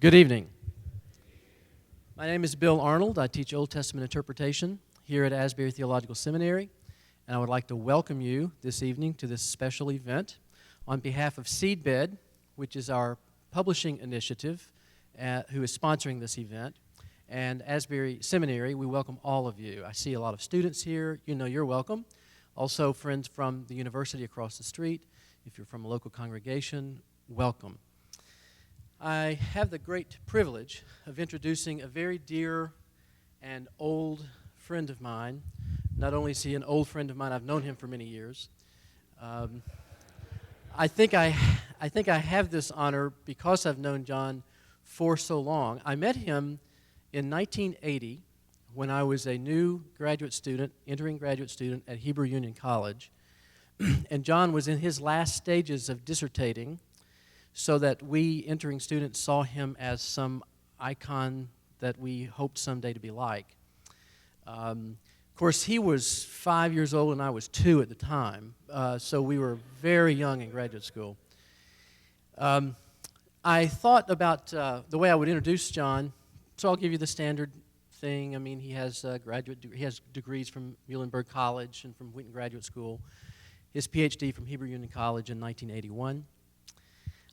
Good evening. My name is Bill Arnold. I teach Old Testament interpretation here at Asbury Theological Seminary, and I would like to welcome you this evening to this special event on behalf of Seedbed, which is our publishing initiative who is sponsoring this event, and Asbury Seminary. We welcome all of you. I see a lot of students here. You know you're welcome. Also, friends from the university across the street. If you're from a local congregation, welcome. I have the great privilege of introducing a very dear and old friend of mine. Not only is he an old friend of mine, I've known him for many years. I think I have this honor because I've known John for so long. I met him in 1980 when I was a new graduate student, entering graduate student at Hebrew Union College. And John was in his last stages of dissertating, so that we entering students saw him as some icon that we hoped someday to be like. Of course, he was 5 years old and I was 2 at the time, so we were very young in graduate school. I thought about the way I would introduce John, so I'll give you the standard thing. I mean, he has he has degrees from Muhlenberg College and from Wheaton Graduate School, his PhD from Hebrew Union College in 1981.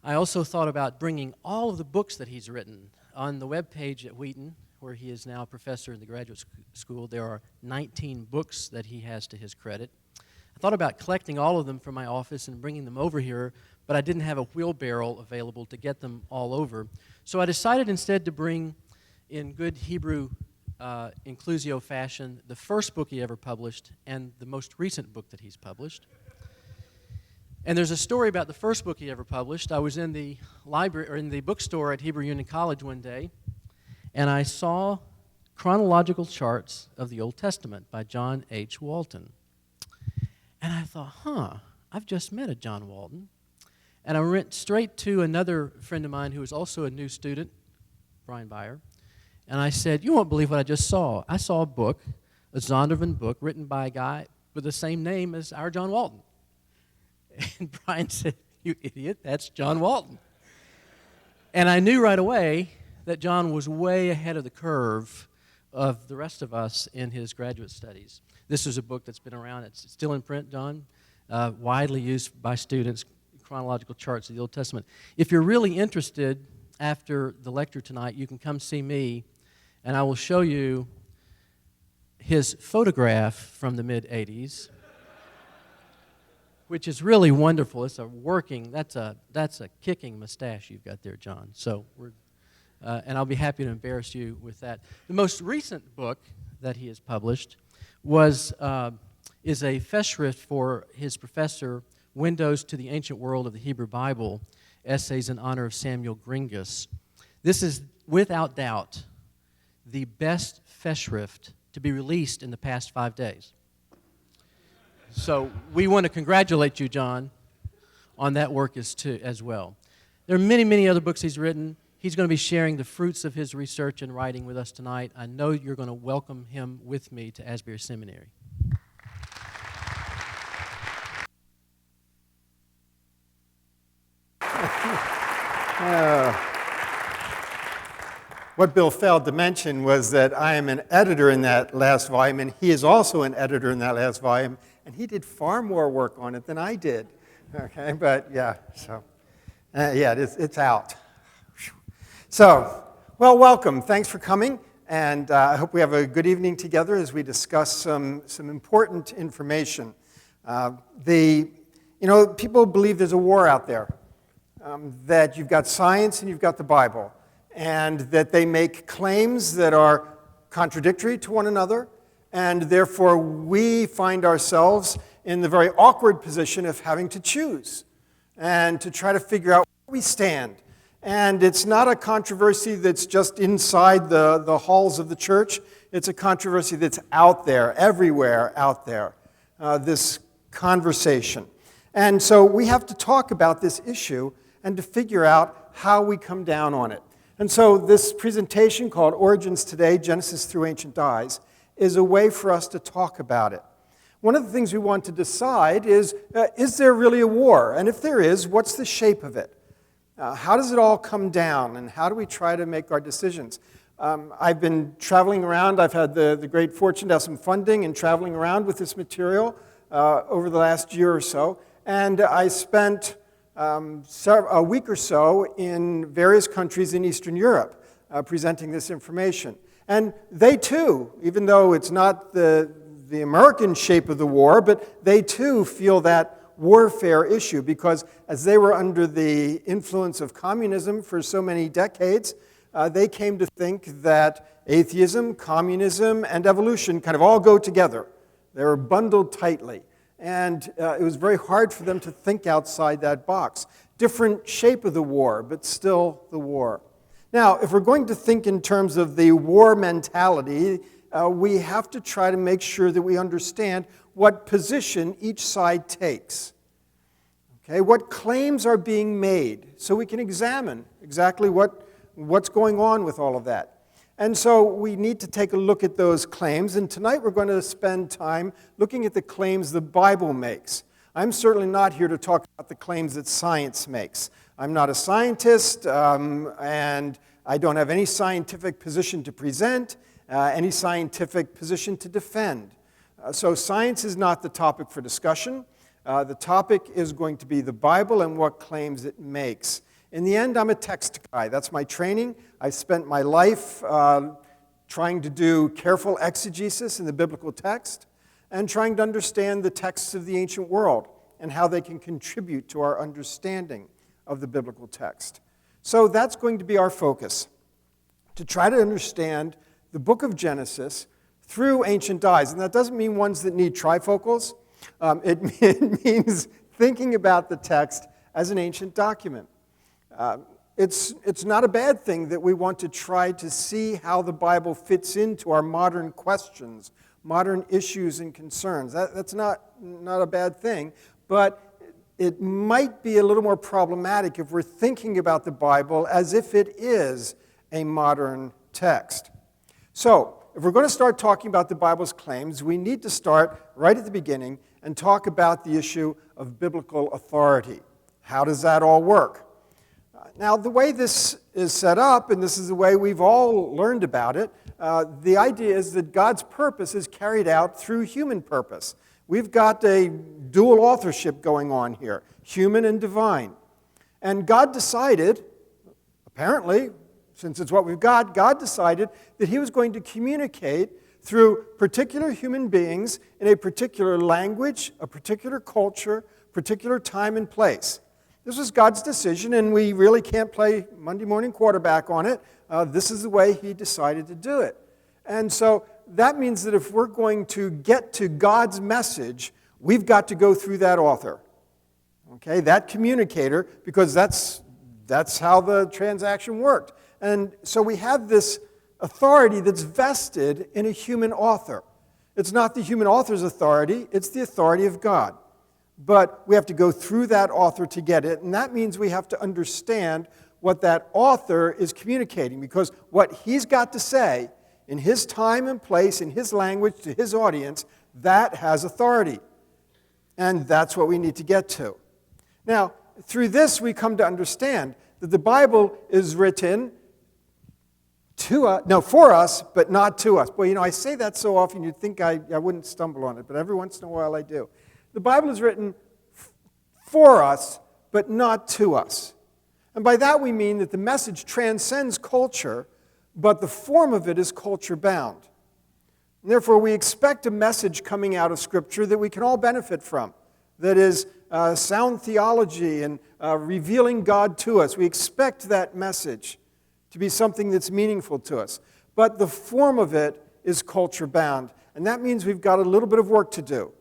I also thought about bringing all of the books that he's written. On the web page at Wheaton, where he is now a professor in the graduate school, there are 19 books that he has to his credit. I thought about collecting all of them from my office and bringing them over here, but I didn't have a wheelbarrow available to get them all over. So I decided instead to bring, in good Hebrew inclusio fashion, the first book he ever published and the most recent book that he's published. And there's a story about the first book he ever published. I was in the library, or in the bookstore at Hebrew Union College one day, and I saw chronological charts of the Old Testament by John H. Walton. And I thought, I've just met a John Walton. And I went straight to another friend of mine who was also a new student, Brian Beyer, and I said, you won't believe what I just saw. I saw a book, a Zondervan book, written by a guy with the same name as our John Walton. And Brian said, you idiot, that's John Walton. And I knew right away that John was way ahead of the curve of the rest of us in his graduate studies. This is a book that's been around. It's still in print, John, widely used by students, chronological charts of the Old Testament. If you're really interested, after the lecture tonight, you can come see me, and I will show you his photograph from the mid-'80s. Which is really wonderful. It's that's a kicking mustache you've got there, John. So and I'll be happy to embarrass you with that. The most recent book that he has published is a Festschrift for his professor, Windows to the Ancient World of the Hebrew Bible, Essays in Honor of Samuel Gringus. This is, without doubt, the best Festschrift to be released in the past 5 days. So we want to congratulate you, John, on that work as well. There are many, many other books he's written. He's going to be sharing the fruits of his research and writing with us tonight. I know you're going to welcome him with me to Asbury Seminary. What Bill failed to mention was that I am an editor in that last volume, and he is also an editor in that last volume, and he did far more work on it than I did. Okay, but yeah, so it's out. So, well, welcome. Thanks for coming, and I hope we have a good evening together as we discuss some important information. People believe there's a war out there, that you've got science and you've got the Bible, and that they make claims that are contradictory to one another, and therefore we find ourselves in the very awkward position of having to choose and to try to figure out where we stand. And it's not a controversy that's just inside the halls of the church. It's a controversy that's out there, everywhere out there, this conversation. And so we have to talk about this issue and to figure out how we come down on it. And so this presentation called Origins Today, Genesis Through Ancient Dyes, is a way for us to talk about it. One of the things we want to decide is there really a war? And if there is, what's the shape of it? How does it all come down, and how do we try to make our decisions? I've been traveling around. I've had the great fortune to have some funding and traveling around with this material over the last year or so. And I spent a week or so in various countries in Eastern Europe presenting this information. And they too, even though it's not the American shape of the war, but they too feel that warfare issue, because as they were under the influence of communism for so many decades, they came to think that atheism, communism, and evolution kind of all go together. They were bundled tightly. And it was very hard for them to think outside that box. Different shape of the war, but still the war. Now, if we're going to think in terms of the war mentality, we have to try to make sure that we understand what position each side takes. Okay, what claims are being made, so we can examine exactly what's going on with all of that. And so we need to take a look at those claims, and tonight we're going to spend time looking at the claims the Bible makes. I'm certainly not here to talk about the claims that science makes. I'm not a scientist, and I don't have any scientific position to present, any scientific position to defend. So science is not the topic for discussion. The topic is going to be the Bible and what claims it makes. In the end, I'm a text guy. That's my training. I spent my life trying to do careful exegesis in the biblical text and trying to understand the texts of the ancient world and how they can contribute to our understanding of the biblical text. So that's going to be our focus, to try to understand the book of Genesis through ancient eyes. And that doesn't mean ones that need trifocals. It means thinking about the text as an ancient document. It's not a bad thing that we want to try to see how the Bible fits into our modern questions, modern issues and concerns. That's not a bad thing, but it might be a little more problematic if we're thinking about the Bible as if it is a modern text. So, if we're going to start talking about the Bible's claims, we need to start right at the beginning and talk about the issue of biblical authority. How does that all work? Now, the way this is set up, and this is the way we've all learned about it, the idea is that God's purpose is carried out through human purpose. We've got a dual authorship going on here, human and divine. And God decided, apparently, since it's what we've got, God decided that he was going to communicate through particular human beings in a particular language, a particular culture, particular time and place. This was God's decision, and we really can't play Monday morning quarterback on it. This is the way he decided to do it. And so that means that if we're going to get to God's message, we've got to go through that author, okay, that communicator, because that's how the transaction worked. And so we have this authority that's vested in a human author. It's not the human author's authority, it's the authority of God. But we have to go through that author to get it, and that means we have to understand what that author is communicating, because what he's got to say in his time and place, in his language, to his audience, that has authority. And that's what we need to get to. Now, through this, we come to understand that the Bible is written for us, but not to us. Boy, I say that so often you'd think I wouldn't stumble on it, but every once in a while I do. The Bible is written for us, but not to us. And by that we mean that the message transcends culture, but the form of it is culture-bound. And therefore, we expect a message coming out of Scripture that we can all benefit from, that is sound theology and revealing God to us. We expect that message to be something that's meaningful to us. But the form of it is culture-bound. And that means we've got a little bit of work to do.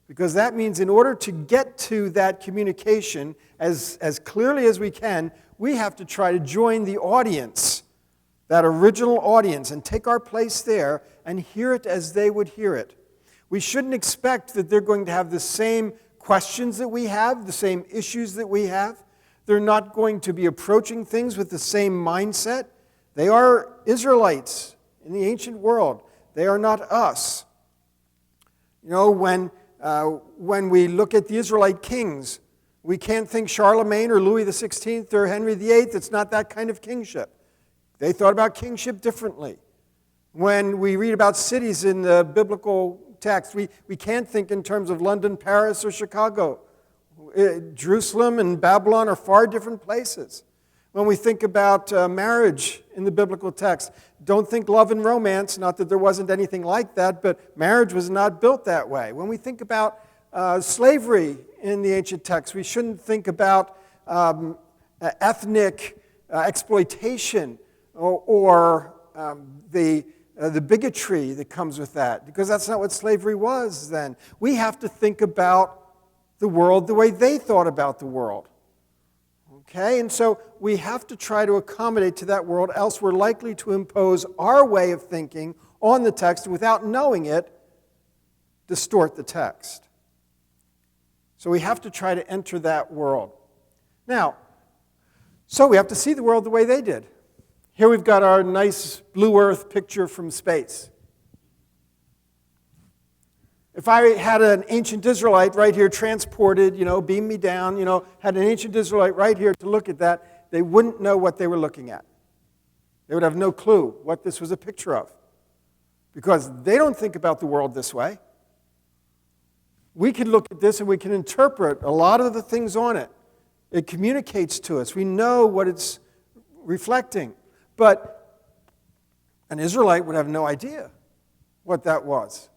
Because that means in order to get to that communication as clearly as we can, we have to try to join the audience, that original audience, and take our place there and hear it as they would hear it. We shouldn't expect that they're going to have the same questions that we have, the same issues that we have. They're not going to be approaching things with the same mindset. They are Israelites in the ancient world. They are not us. When we look at the Israelite kings, We can't think Charlemagne or Louis XVI or Henry VIII. It's not that kind of kingship. They thought about kingship differently. When we read about cities in the biblical text, we can't think in terms of London, Paris, or Chicago. Jerusalem and Babylon are far different places. When we think about marriage in the biblical text, don't think love and romance, not that there wasn't anything like that, but marriage was not built that way. When we think about slavery in the ancient text, we shouldn't think about ethnic exploitation or the bigotry that comes with that, because that's not what slavery was then. We have to think about the world the way they thought about the world. Okay, and so we have to try to accommodate to that world, else we're likely to impose our way of thinking on the text without knowing it, distort the text. So we have to try to enter that world. Now, so we have to see the world the way they did. Here we've got our nice blue earth picture from space. If I had an ancient Israelite right here transported, beam me down, had an ancient Israelite right here to look at that, they wouldn't know what they were looking at. They would have no clue what this was a picture of, because they don't think about the world this way. We can look at this and we can interpret a lot of the things on it. It communicates to us. We know what it's reflecting. But an Israelite would have no idea what that was.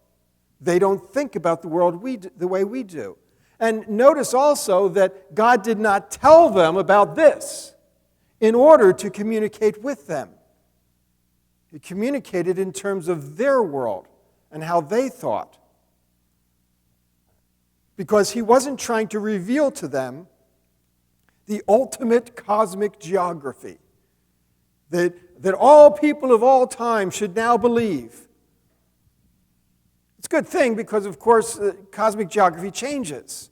They don't think about the world the way we do. And notice also that God did not tell them about this in order to communicate with them. He communicated in terms of their world and how they thought. Because he wasn't trying to reveal to them the ultimate cosmic geography that all people of all time should now believe. It's a good thing because, of course, cosmic geography changes.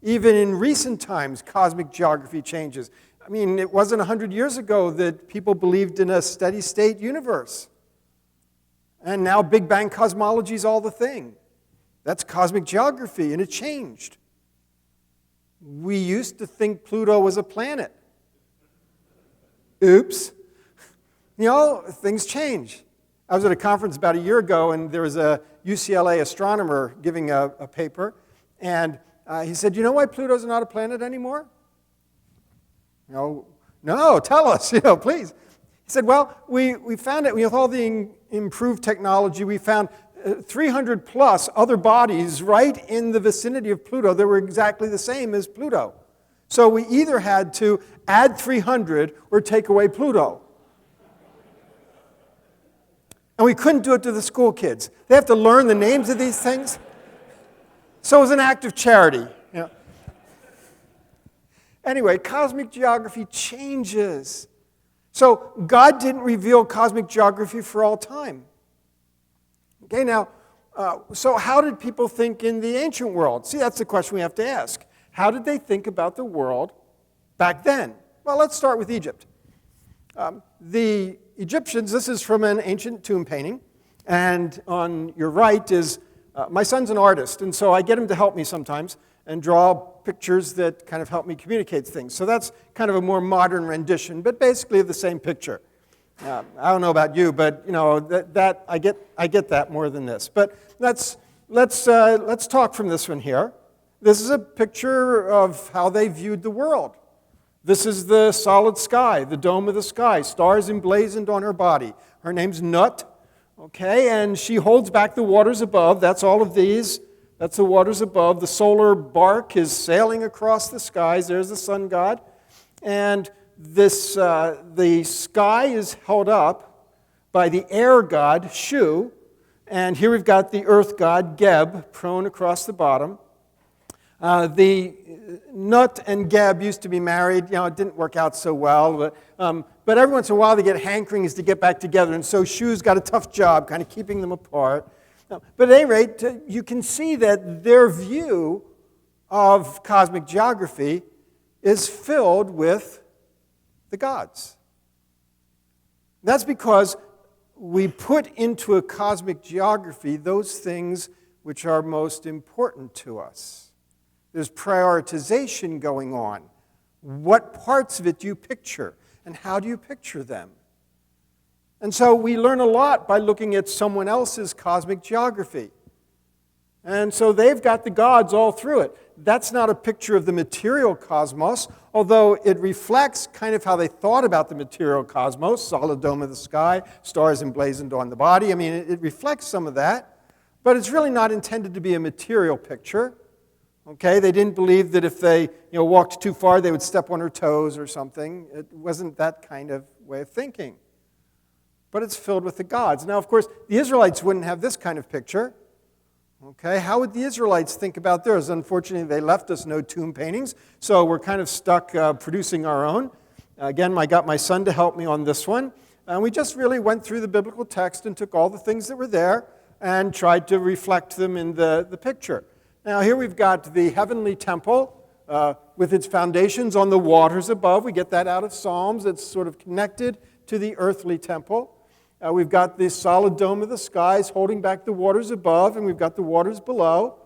Even in recent times, cosmic geography changes. I mean, it wasn't 100 years ago that people believed in a steady-state universe. And now Big Bang cosmology is all the thing. That's cosmic geography, and it changed. We used to think Pluto was a planet. Oops. Things change. I was at a conference about a year ago, and there was a UCLA astronomer giving a paper, and he said, "You know why Pluto's not a planet anymore?" No, tell us, please. He said, "Well, we found it with all the improved technology. We found 300 plus other bodies right in the vicinity of Pluto that were exactly the same as Pluto. So we either had to add 300 or take away Pluto. And we couldn't do it to the school kids. They have to learn the names of these things. So it was an act of charity. Anyway, cosmic geography changes. So God didn't reveal cosmic geography for all time. Okay, now, so how did people think in the ancient world? See, that's the question we have to ask. How did they think about the world back then? Well, let's start with Egypt. The Egyptians, this is from an ancient tomb painting, and on your right is, my son's an artist, and so I get him to help me sometimes and draw pictures that kind of help me communicate things. So that's kind of a more modern rendition, but basically the same picture. I don't know about you, but that I get that more than this. But let's talk from this one here. This is a picture of how they viewed the world. This is the solid sky, the dome of the sky, stars emblazoned on her body. Her name's Nut, okay, and she holds back the waters above. That's all of these. That's the waters above. The solar bark is sailing across the skies. There's the sun god. And this, the sky is held up by the air god, Shu. And here we've got the earth god, Geb, prone across the bottom. The Nut and Geb used to be married. It didn't work out so well. But every once in a while they get hankerings to get back together. And so Shu's got a tough job kind of keeping them apart. But at any rate, you can see that their view of cosmic geography is filled with the gods. That's because we put into a cosmic geography those things which are most important to us. There's prioritization going on. What parts of it do you picture, and how do you picture them? And so we learn a lot by looking at someone else's cosmic geography. And so they've got the gods all through it. That's not a picture of the material cosmos, although it reflects kind of how they thought about the material cosmos, solid dome of the sky, stars emblazoned on the body. I mean, it reflects some of that, but it's really not intended to be a material picture. Okay, they didn't believe that if they walked too far, they would step on her toes or something. It wasn't that kind of way of thinking. But it's filled with the gods. Now, of course, the Israelites wouldn't have this kind of picture. Okay, how would the Israelites think about theirs? Unfortunately, they left us no tomb paintings, so we're kind of stuck producing our own. Again, I got my son to help me on this one. And we just really went through the biblical text and took all the things that were there and tried to reflect them in the picture. Now, here we've got the heavenly temple with its foundations on the waters above. We get that out of Psalms. It's sort of connected to the earthly temple. We've got the solid dome of the skies holding back the waters above, and we've got the waters below.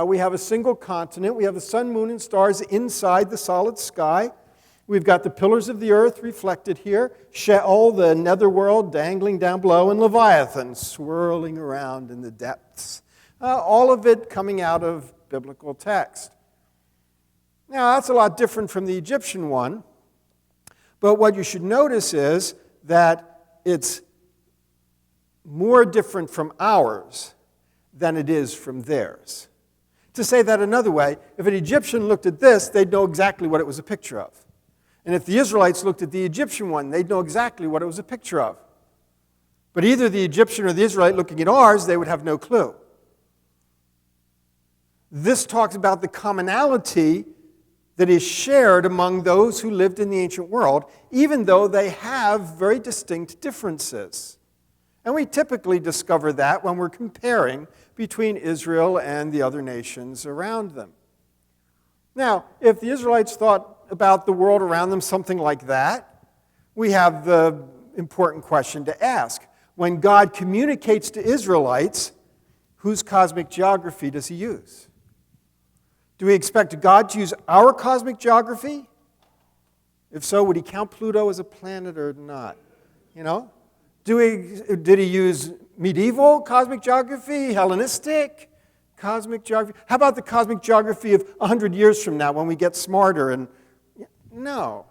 We have a single continent. We have the sun, moon, and stars inside the solid sky. We've got the pillars of the earth reflected here, Sheol, the netherworld, dangling down below, and Leviathan swirling around in the depths. All of it coming out of biblical text. Now, that's a lot different from the Egyptian one, but what you should notice is that it's more different from ours than it is from theirs. To say that another way, if an Egyptian looked at this, they'd know exactly what it was a picture of. And if the Israelites looked at the Egyptian one, they'd know exactly what it was a picture of. But either the Egyptian or the Israelite looking at ours, they would have no clue. This talks about the commonality that is shared among those who lived in the ancient world, even though they have very distinct differences. And we typically discover that when we're comparing between Israel and the other nations around them. Now, if the Israelites thought about the world around them something like that, we have the important question to ask. When God communicates to Israelites, whose cosmic geography does he use? Do we expect God to use our cosmic geography? If so, would he count Pluto as a planet or not? Did he use medieval cosmic geography, Hellenistic cosmic geography? How about the cosmic geography of 100 years from now when we get smarter? No,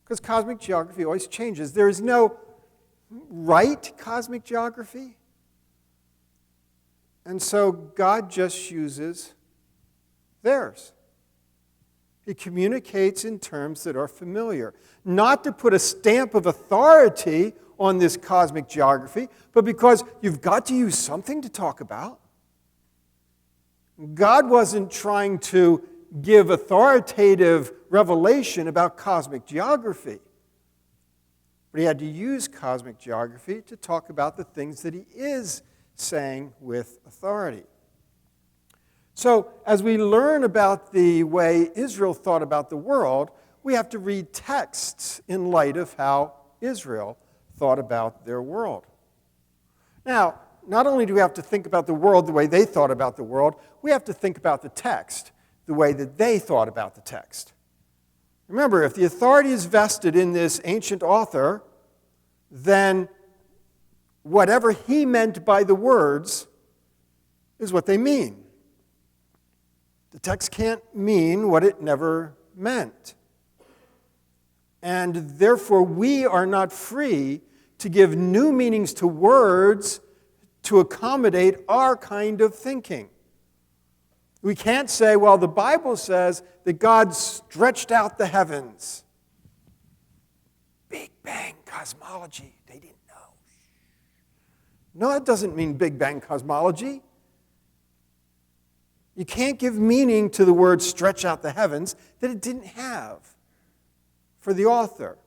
because cosmic geography always changes. There is no right cosmic geography. And so God just uses theirs. He communicates in terms that are familiar. Not to put a stamp of authority on this cosmic geography, but because you've got to use something to talk about. God wasn't trying to give authoritative revelation about cosmic geography, but he had to use cosmic geography to talk about the things that he is saying with authority. So, as we learn about the way Israel thought about the world, we have to read texts in light of how Israel thought about their world. Now, not only do we have to think about the world the way they thought about the world, we have to think about the text the way that they thought about the text. Remember, if the authority is vested in this ancient author, then whatever he meant by the words is what they mean. The text can't mean what it never meant. And therefore, we are not free to give new meanings to words to accommodate our kind of thinking. We can't say, well, the Bible says that God stretched out the heavens. Big Bang cosmology. They didn't know. No, that doesn't mean Big Bang cosmology. You can't give meaning to the word stretch out the heavens that it didn't have for the author.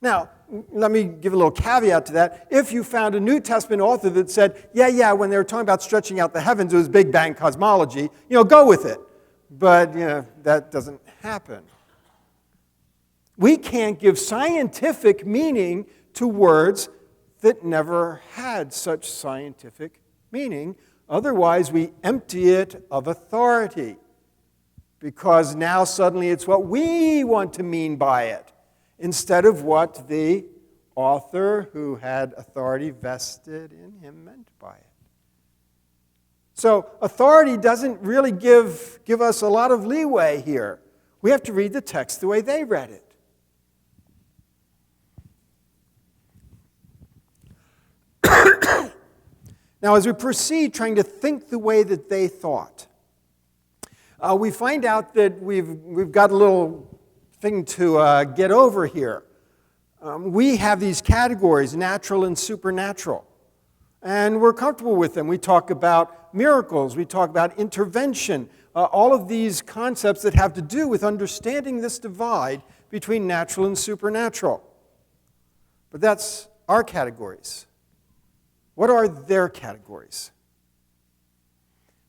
Now, let me give a little caveat to that. If you found a New Testament author that said, yeah, when they were talking about stretching out the heavens, it was Big Bang cosmology, go with it. But, that doesn't happen. We can't give scientific meaning to words that never had such scientific meaning. Otherwise, we empty it of authority. because now suddenly it's what we want to mean by it, instead of what the author who had authority vested in him meant by it. So authority doesn't really give us a lot of leeway here. We have to read the text the way they read it. Now, as we proceed trying to think the way that they thought, we find out that we've got a little thing to get over here. We have these categories, natural and supernatural, and we're comfortable with them. We talk about miracles, we talk about intervention, all of these concepts that have to do with understanding this divide between natural and supernatural. But that's our categories. What are their categories?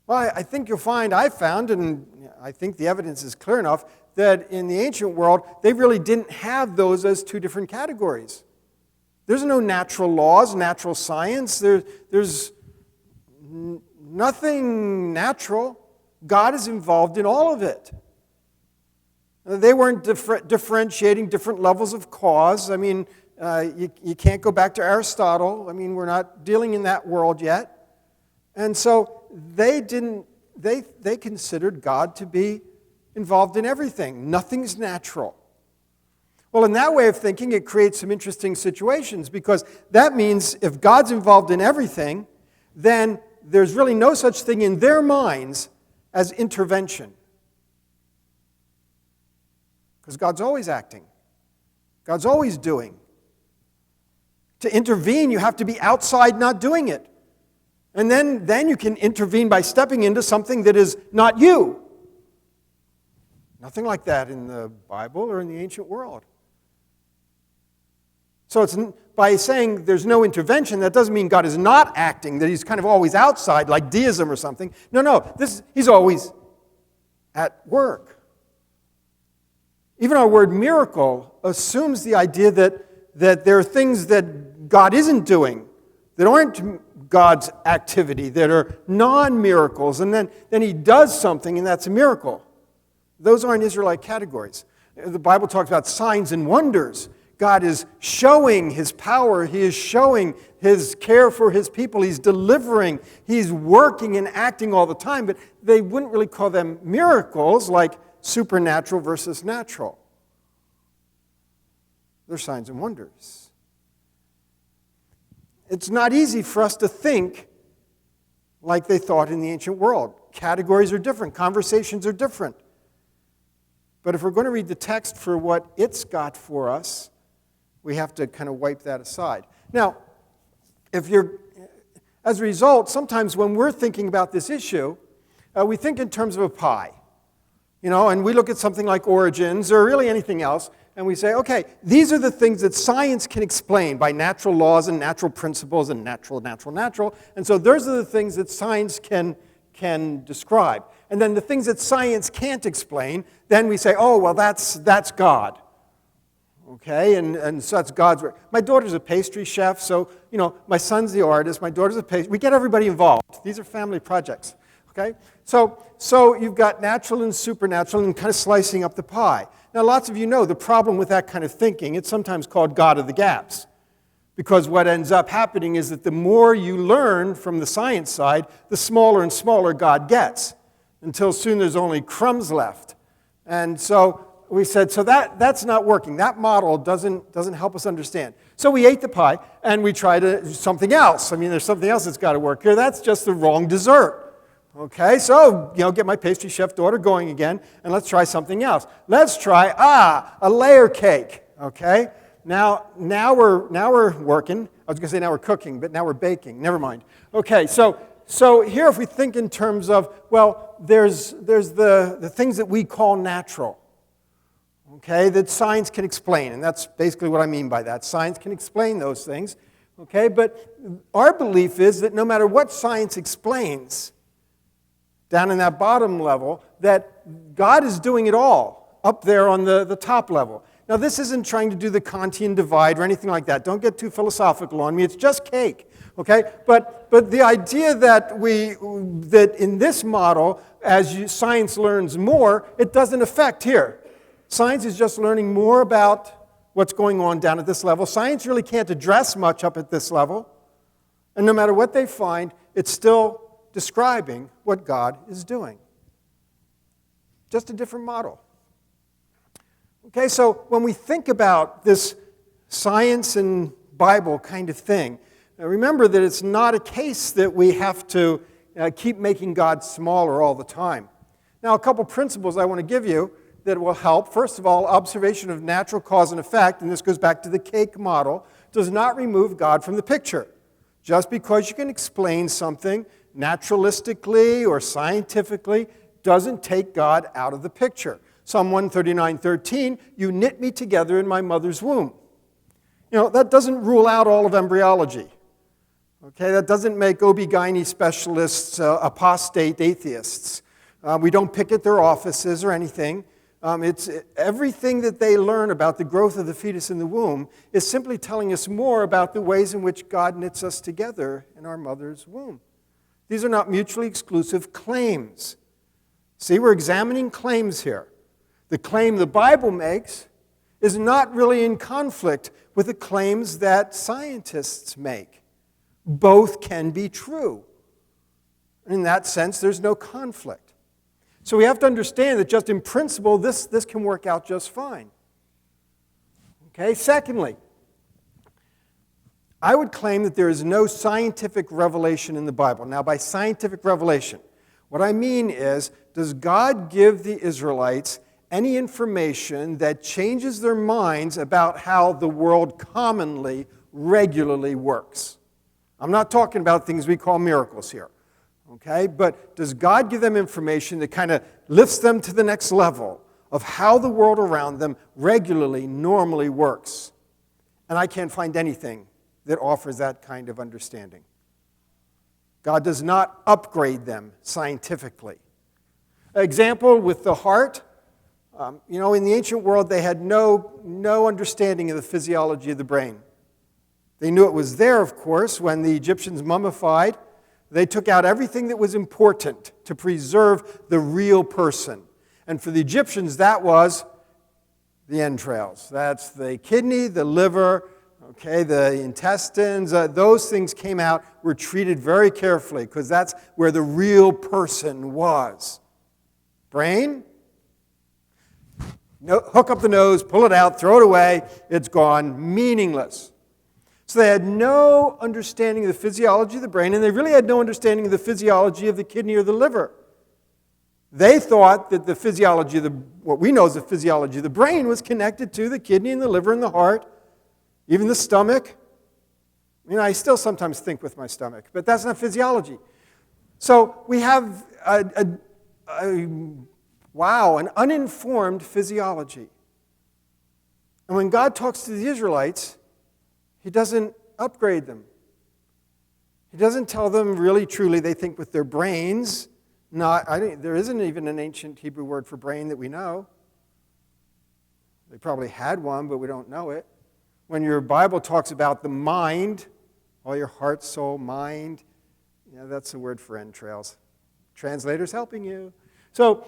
Well, I think you'll find, I found, and I think the evidence is clear enough, that in the ancient world, they really didn't have those as two different categories. There's no natural laws, natural science. There's nothing natural. God is involved in all of it. They weren't differentiating different levels of cause. I mean, you can't go back to Aristotle. I mean, we're not dealing in that world yet. And so they considered God to be involved in everything. Nothing's natural. Well, in that way of thinking, it creates some interesting situations, because that means if God's involved in everything, then there's really no such thing in their minds as intervention. Because God's always acting. God's always doing. To intervene, you have to be outside not doing it. And then you can intervene by stepping into something that is not you. Nothing like that in the Bible or in the ancient world. So it's by saying there's no intervention, that doesn't mean God is not acting, that he's kind of always outside, like deism or something. No, he's always at work. Even our word miracle assumes the idea that there are things that God isn't doing, that aren't God's activity, that are non-miracles, and then he does something, and that's a miracle. Those aren't Israelite categories. The Bible talks about signs and wonders. God is showing his power. He is showing his care for his people. He's delivering. He's working and acting all the time, but they wouldn't really call them miracles like supernatural versus natural. They're signs and wonders. It's not easy for us to think like they thought in the ancient world. Categories are different. Conversations are different. But if we're going to read the text for what it's got for us, we have to kind of wipe that aside. Now, as a result, sometimes when we're thinking about this issue, we think in terms of a pie. And we look at something like Origins or really anything else, and we say, okay, these are the things that science can explain by natural laws and natural principles and natural. And so those are the things that science can describe. And then the things that science can't explain, then we say, oh, well, that's God. Okay, and so that's God's work. My daughter's a pastry chef, so, my son's the artist, my daughter's a pastry. We get everybody involved. These are family projects. Okay, so you've got natural and supernatural and kind of slicing up the pie. Now, lots of you know the problem with that kind of thinking, it's sometimes called God of the gaps. Because what ends up happening is that the more you learn from the science side, the smaller and smaller God gets, until soon there's only crumbs left. And so we said, so that's not working. That model doesn't help us understand. So we ate the pie, and we tried something else. I mean, there's something else that's got to work here. That's just the wrong dessert. Okay, so, get my pastry chef daughter going again, and let's try something else. Let's try, a layer cake. Okay, now we're working. I was going to say now we're cooking, but now we're baking. Never mind. Okay, so here if we think in terms of, well, there's the things that we call natural. Okay, that science can explain, and that's basically what I mean by that. Science can explain those things. Okay, but our belief is that no matter what science explains, down in that bottom level, that God is doing it all up there on the top level. Now, this isn't trying to do the Kantian divide or anything like that. Don't get too philosophical on me. It's just cake. Okay? But the idea that that in this model, as science learns more, it doesn't affect here. Science is just learning more about what's going on down at this level. Science really can't address much up at this level. And no matter what they find, it's still describing what God is doing. Just a different model. Okay, so when we think about this science and Bible kind of thing, remember that it's not a case that we have to keep making God smaller all the time. Now, a couple principles I want to give you that will help. First of all, observation of natural cause and effect, and this goes back to the cake model, does not remove God from the picture. Just because you can explain something naturalistically or scientifically doesn't take God out of the picture. Psalm 139:13, you knit me together in my mother's womb. That doesn't rule out all of embryology. Okay, that doesn't make OB-GYN specialists apostate atheists. We don't picket their offices or anything. It's everything that they learn about the growth of the fetus in the womb is simply telling us more about the ways in which God knits us together in our mother's womb. These are not mutually exclusive claims. See, we're examining claims here. The claim the Bible makes is not really in conflict with the claims that scientists make. Both can be true. In that sense, there's no conflict. So we have to understand that just in principle, this can work out just fine. Okay, secondly, I would claim that there is no scientific revelation in the Bible. Now, by scientific revelation, what I mean is, does God give the Israelites any information that changes their minds about how the world commonly, regularly works? I'm not talking about things we call miracles here. Okay, but does God give them information that kind of lifts them to the next level of how the world around them regularly, normally works? And I can't find anything that offers that kind of understanding. God does not upgrade them scientifically. Example with the heart. In the ancient world, they had no understanding of the physiology of the brain. They knew it was there, of course, when the Egyptians mummified. They took out everything that was important to preserve the real person. And for the Egyptians, that was the entrails. That's the kidney, the liver, okay, the intestines. Those things came out, were treated very carefully because that's where the real person was. Brain? No, hook up the nose, pull it out, throw it away. It's gone, meaningless. So they had no understanding of the physiology of the brain, and they really had no understanding of the physiology of the kidney or the liver. They thought that the physiology of what we know as the physiology of the brain was connected to the kidney and the liver and the heart, even the stomach. I still sometimes think with my stomach, but that's not physiology. So we have an uninformed physiology. And when God talks to the Israelites, He doesn't upgrade them. He doesn't tell them really, truly, they think with their brains. There isn't even an ancient Hebrew word for brain that we know. They probably had one, but we don't know it. When your Bible talks about the mind, all your heart, soul, mind, that's the word for entrails. Translators helping you. So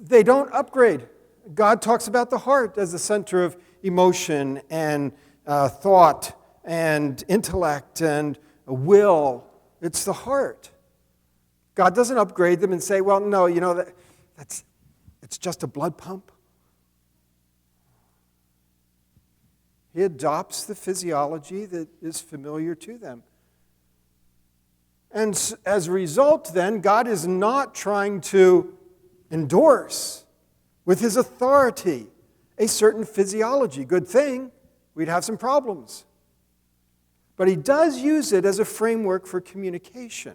they don't upgrade. God talks about the heart as the center of emotion and thought and intellect and will. It's the heart. God doesn't upgrade them and say, well, no, it's just a blood pump. He adopts the physiology that is familiar to them. And as a result, then, God is not trying to endorse with His authority a certain physiology. Good thing, we'd have some problems. But He does use it as a framework for communication.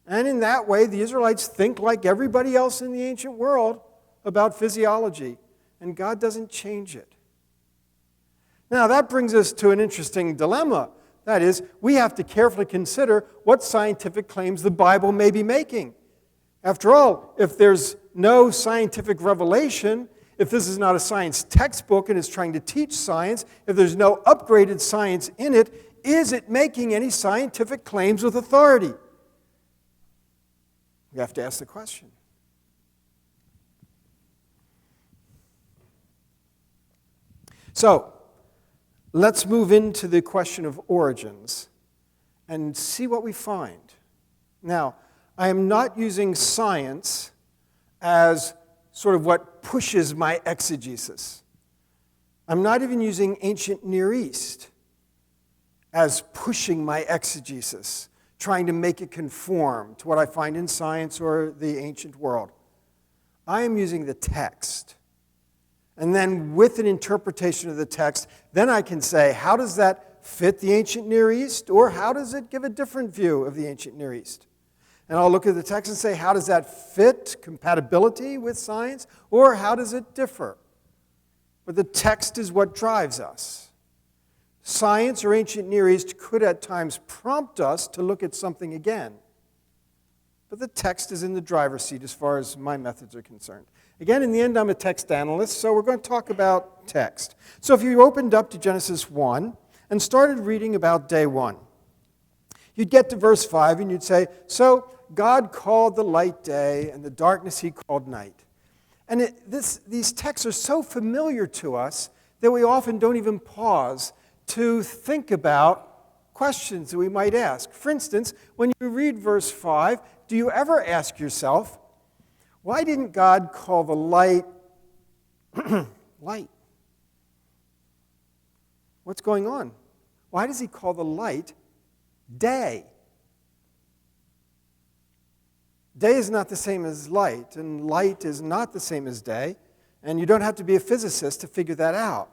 And in that way, the Israelites think like everybody else in the ancient world about physiology, and God doesn't change it. Now, that brings us to an interesting dilemma. That is, we have to carefully consider what scientific claims the Bible may be making. After all, if there's no scientific revelation, if this is not a science textbook and is trying to teach science, if there's no upgraded science in it, is it making any scientific claims with authority? We have to ask the question. So, let's move into the question of origins and see what we find. Now, I am not using science as sort of what pushes my exegesis. I'm not even using ancient Near East as pushing my exegesis, trying to make it conform to what I find in science or the ancient world. I am using the text. And then with an interpretation of the text, then I can say, how does that fit the ancient Near East? Or how does it give a different view of the ancient Near East? And I'll look at the text and say, how does that fit compatibility with science? Or how does it differ? But the text is what drives us. Science or ancient Near East could at times prompt us to look at something again. But the text is in the driver's seat as far as my methods are concerned. Again, in the end, I'm a text analyst, so we're going to talk about text. So if you opened up to Genesis 1 and started reading about day 1, you'd get to verse 5 and you'd say, so God called the light day and the darkness he called night. And these texts are so familiar to us that we often don't even pause to think about questions that we might ask. For instance, when you read verse 5, do you ever ask yourself, why didn't God call the light light? What's going on? Why does he call the light day? Day is not the same as light, and light is not the same as day, and you don't have to be a physicist to figure that out.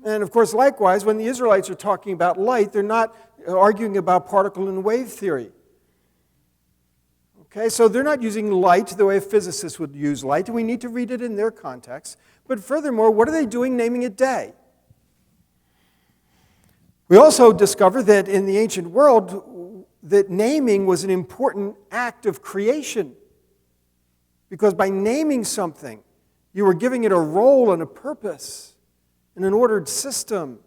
And of course, likewise, when the Israelites are talking about light, they're not arguing about particle and wave theory. Okay, so they're not using light the way a physicist would use light, and we need to read it in their context. But furthermore, what are they doing naming it day? We also discover that in the ancient world, that naming was an important act of creation. Because by naming something, you were giving it a role and a purpose and an ordered system.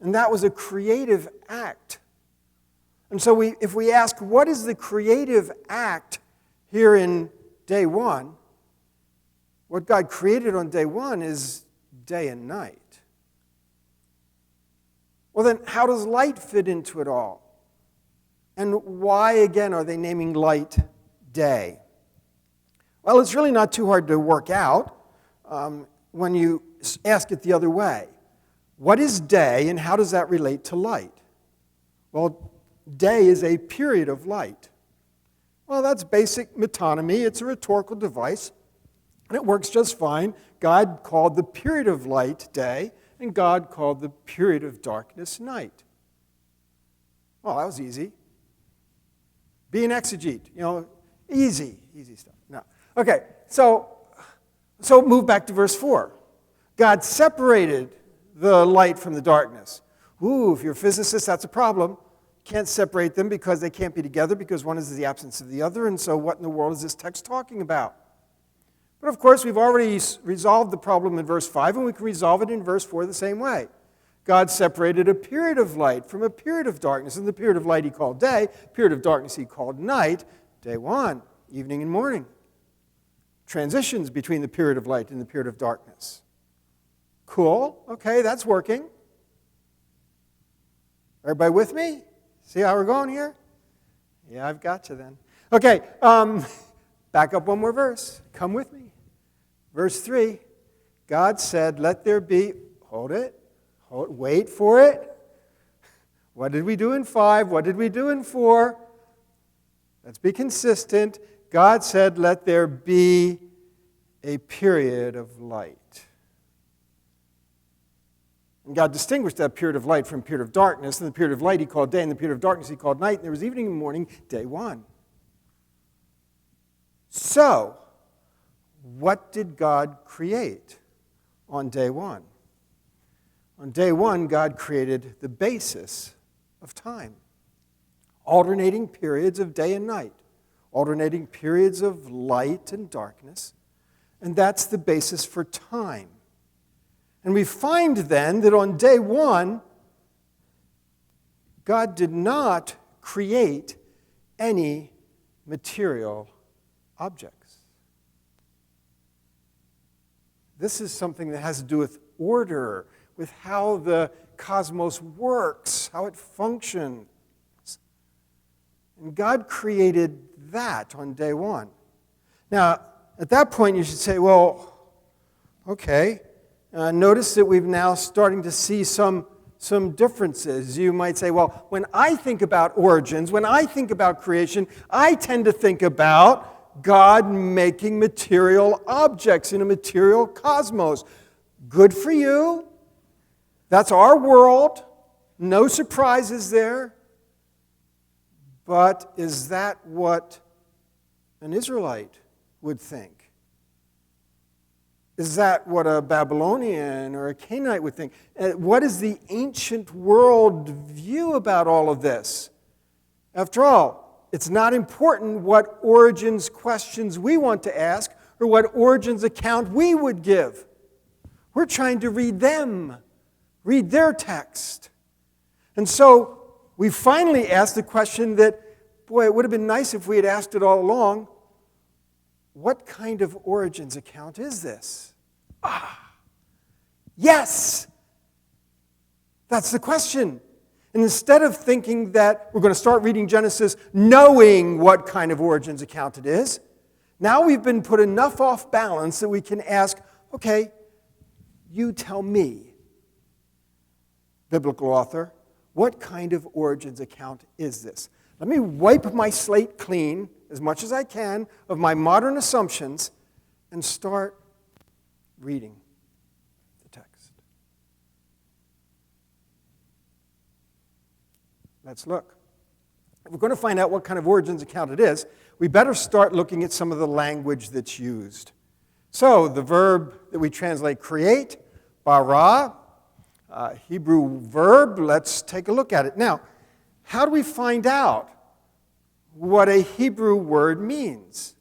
And that was a creative act. And so if we ask, what is the creative act here in day 1? What God created on day 1 is day and night. Well, then, how does light fit into it all? And why, again, are they naming light day? Well, it's really not too hard to work out when you ask it the other way. What is day, and how does that relate to light? Well, day is a period of light. Well, that's basic metonymy. It's a rhetorical device, and it works just fine. God called the period of light day, and God called the period of darkness night. Well, that was easy. Be an exegete, easy stuff. No. Okay, so move back to verse 4. God separated the light from the darkness. Ooh, if you're a physicist, that's a problem. Can't separate them because they can't be together because one is the absence of the other, and so what in the world is this text talking about? But of course, we've already resolved the problem in verse 5, and we can resolve it in verse 4 the same way. God separated a period of light from a period of darkness, and the period of light he called day, period of darkness he called night, day 1, evening and morning. Transitions between the period of light and the period of darkness. Cool, okay, that's working. Everybody with me? See how we're going here? Yeah, I've got you then. Okay, back up one more verse. Come with me. Verse 3, God said, let there be, wait for it. What did we do in 5? What did we do in 4? Let's be consistent. God said, let there be a period of light. And God distinguished that period of light from period of darkness, and the period of light he called day, and the period of darkness he called night, and there was evening and morning, day 1. So, what did God create on day 1? On day 1, God created the basis of time. Alternating periods of day and night. Alternating periods of light and darkness. And that's the basis for time. And we find then that on day one, God did not create any material objects. This is something that has to do with order, with how the cosmos works, how it functions. And God created that on day one. Now, at that point, you should say, well, okay, notice that we've now starting to see some differences. You might say, well, when I think about origins, when I think about creation, I tend to think about God making material objects in a material cosmos. Good for you. That's our world. No surprises there. But is that what an Israelite would think? Is that what a Babylonian or a Canaanite would think? What is the ancient world view about all of this? After all, it's not important what origins questions we want to ask or what origins account we would give. We're trying to read them, read their text. And so we finally asked the question that, boy, it would have been nice if we had asked it all along. What kind of origins account is this? Yes! That's the question. And instead of thinking that we're going to start reading Genesis knowing what kind of origins account it is, now we've been put enough off balance that we can ask, okay, you tell me, biblical author, what kind of origins account is this? Let me wipe my slate clean as much as I can of my modern assumptions and start reading the text. Let's look. If we're going to find out what kind of origins account it is, we better start looking at some of the language that's used. So the verb that we translate create, bara, Hebrew verb, let's take a look at it. Now, how do we find out what a Hebrew word means?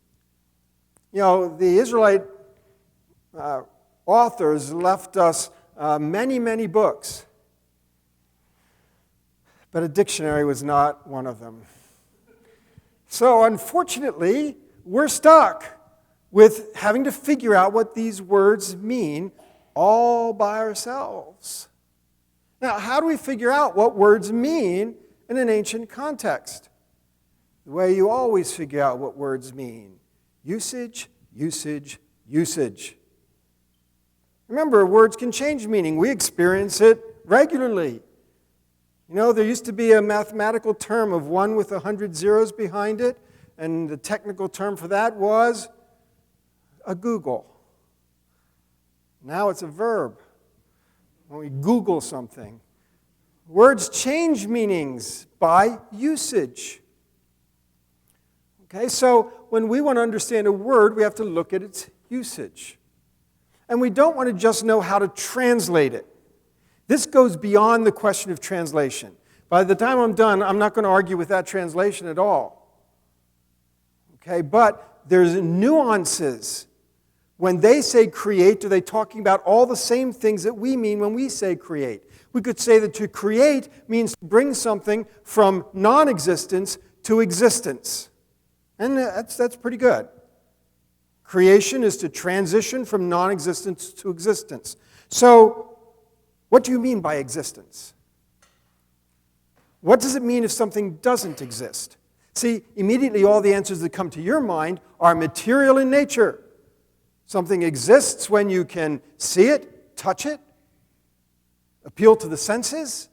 You know, the Israelite authors left us many, many books, but a dictionary was not one of them. So unfortunately, we're stuck with having to figure out what these words mean all by ourselves. Now, how do we figure out what words mean in an ancient context? The way you always figure out what words mean. Usage, usage, usage. Remember, words can change meaning. We experience it regularly. You know, there used to be a mathematical term of 1 with 100 zeros behind it, and the technical term for that was a Google. Now it's a verb. When we Google something. Words change meanings by usage. Okay, so when we want to understand a word, we have to look at its usage. And we don't want to just know how to translate it. This goes beyond the question of translation. By the time I'm done, I'm not going to argue with that translation at all. Okay, but there's nuances. When they say create, are they talking about all the same things that we mean when we say create? We could say that to create means to bring something from non-existence to existence. And that's pretty good. Creation is to transition from non-existence to existence. So, what do you mean by existence? What does it mean if something doesn't exist? See, immediately all the answers that come to your mind are material in nature. Something exists when you can see it, touch it, appeal to the senses.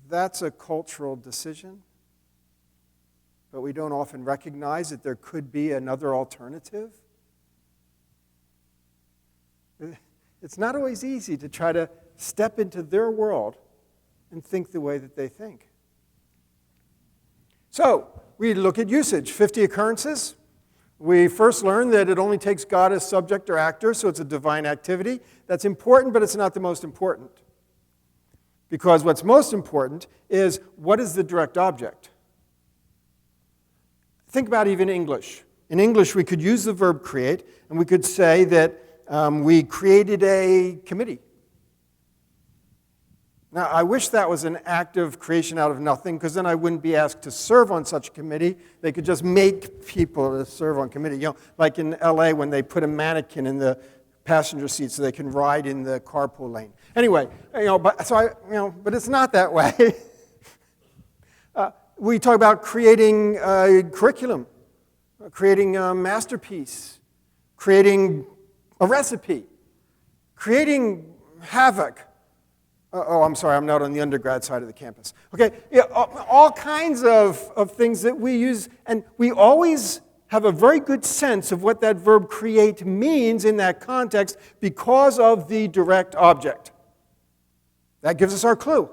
That's a cultural decision. But we don't often recognize that there could be another alternative. It's not always easy to try to step into their world and think the way that they think. So, we look at usage, 50 occurrences. We first learned that it only takes God as subject or actor, so it's a divine activity. That's important, but it's not the most important. Because what's most important is, what is the direct object? Think about even English. In English, we could use the verb create, and we could say that we created a committee. Now, I wish that was an act of creation out of nothing, because then I wouldn't be asked to serve on such a committee. They could just make people to serve on committee. You know, like in LA when they put a mannequin in the passenger seat so they can ride in the carpool lane. Anyway, but it's not that way. We talk about creating a curriculum, creating a masterpiece, creating a recipe, creating havoc. Oh, I'm sorry, I'm not on the undergrad side of the campus. Okay, yeah, all kinds of things that we use, and we always have a very good sense of what that verb create means in that context because of the direct object. That gives us our clue.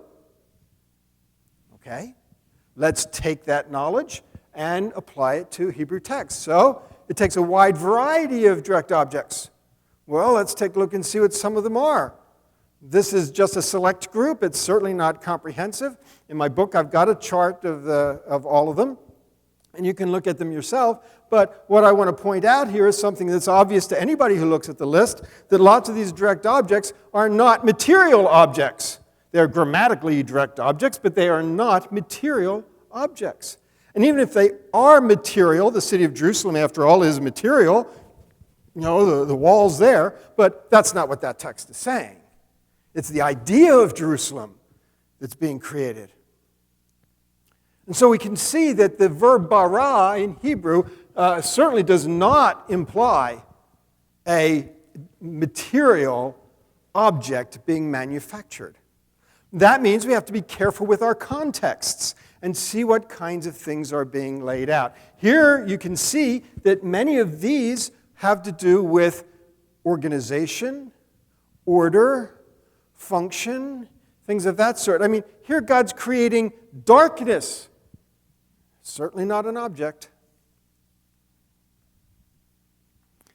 Okay, let's take that knowledge and apply it to Hebrew text. So it takes a wide variety of direct objects. Well, let's take a look and see what some of them are. This is just a select group. It's certainly not comprehensive. In my book, I've got a chart of all of them, and you can look at them yourself. But what I want to point out here is something that's obvious to anybody who looks at the list, that lots of these direct objects are not material objects. They're grammatically direct objects, but they are not material objects. And even if they are material, the city of Jerusalem, after all, is material, the wall's there, but that's not what that text is saying. It's the idea of Jerusalem that's being created. And so we can see that the verb bara in Hebrew certainly does not imply a material object being manufactured. That means we have to be careful with our contexts and see what kinds of things are being laid out. Here you can see that many of these have to do with organization, order, function, things of that sort. I mean, here God's creating darkness. Certainly not an object.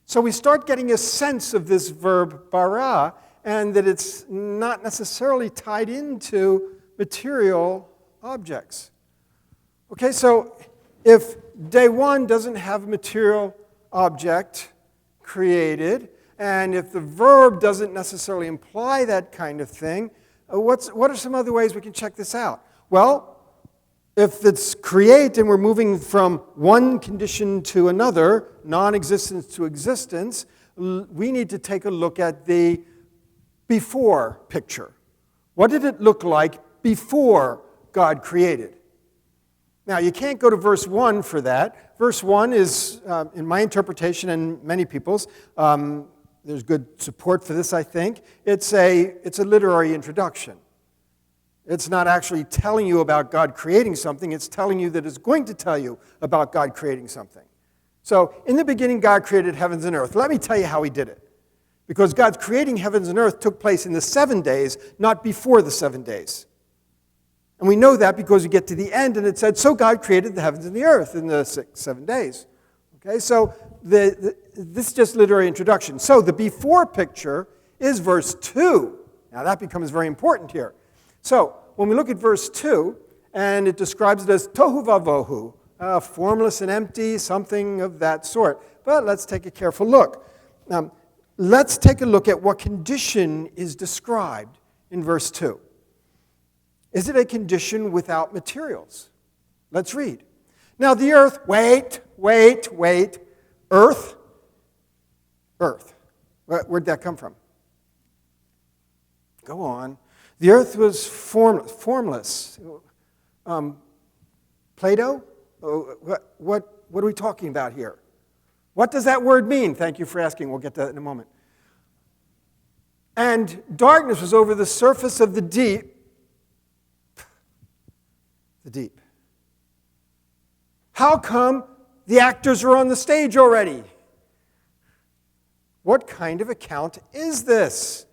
So we start getting a sense of this verb bara, and that it's not necessarily tied into material objects. Okay, so if day one doesn't have a material object created, and if the verb doesn't necessarily imply that kind of thing, what are some other ways we can check this out? Well, if it's create and we're moving from one condition to another, non-existence to existence, we need to take a look at the before picture. What did it look like before God created? Now, you can't go to verse 1 for that. Verse 1 is, in my interpretation and many people's, there's good support for this, I think. It's a literary introduction. It's not actually telling you about God creating something. It's telling you that it's going to tell you about God creating something. So, in the beginning, God created heavens and earth. Let me tell you how he did it. Because God's creating heavens and earth took place in the 7 days, not before the 7 days. And we know that because we get to the end and it said, so God created the heavens and the earth in the 7 days. Okay, so this is just literary introduction. So the before picture is verse 2. Now that becomes very important here. So when we look at verse 2, and it describes it as tohu vavohu, formless and empty, something of that sort. But let's take a careful look. Let's take a look at what condition is described in verse 2. Is it a condition without materials? Let's read. Now the earth, wait, earth. Where'd that come from? Go on. The earth was formless. Plato? What are we talking about here? What does that word mean? Thank you for asking. We'll get to that in a moment. And darkness was over the surface of the deep. The deep. How come the actors are on the stage already? What kind of account is this?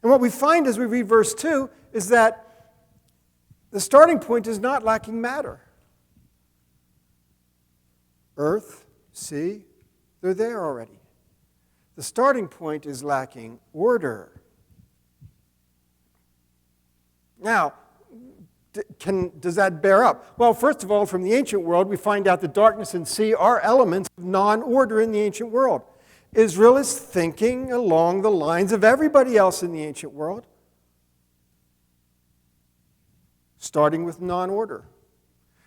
And what we find as we read verse 2 is that the starting point is not lacking matter. Earth, sea, they're there already. The starting point is lacking order. Now, does that bear up? Well, first of all, from the ancient world, we find out that darkness and sea are elements of non-order in the ancient world. Israel is thinking along the lines of everybody else in the ancient world, starting with non-order.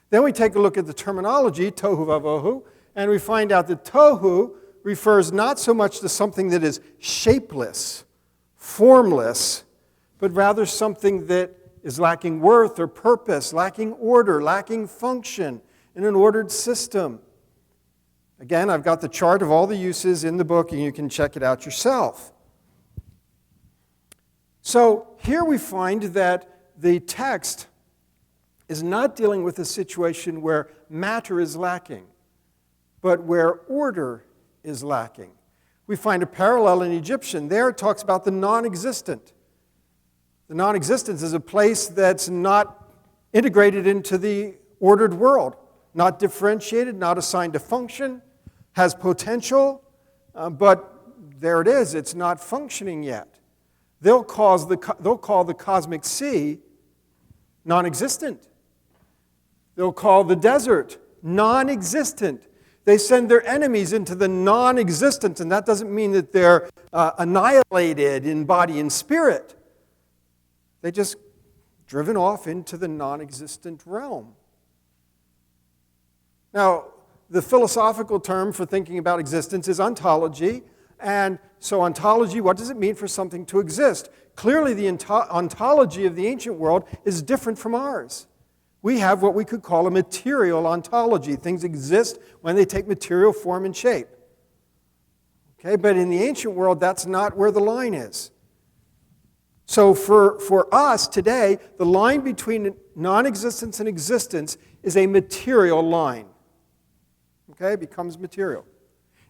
Then we take a look at the terminology, tohu vavohu, and we find out that tohu refers not so much to something that is shapeless, formless, but rather something that is lacking worth or purpose, lacking order, lacking function in an ordered system. Again, I've got the chart of all the uses in the book, and you can check it out yourself. So here we find that the text is not dealing with a situation where matter is lacking, but where order is lacking. We find a parallel in Egyptian. There it talks about the non-existent. The non-existence is a place that's not integrated into the ordered world, not differentiated, not assigned a function, has potential, but there it is. It's not functioning yet. They'll call the cosmic sea non-existent. They'll call the desert non-existent. They send their enemies into the non-existent, and that doesn't mean that they're annihilated in body and spirit. They just driven off into the non-existent realm. Now, the philosophical term for thinking about existence is ontology. And so ontology, what does it mean for something to exist? Clearly, the ontology of the ancient world is different from ours. We have what we could call a material ontology. Things exist when they take material form and shape. Okay, but in the ancient world, that's not where the line is. So for us today, the line between non-existence and existence is a material line. Okay, it becomes material.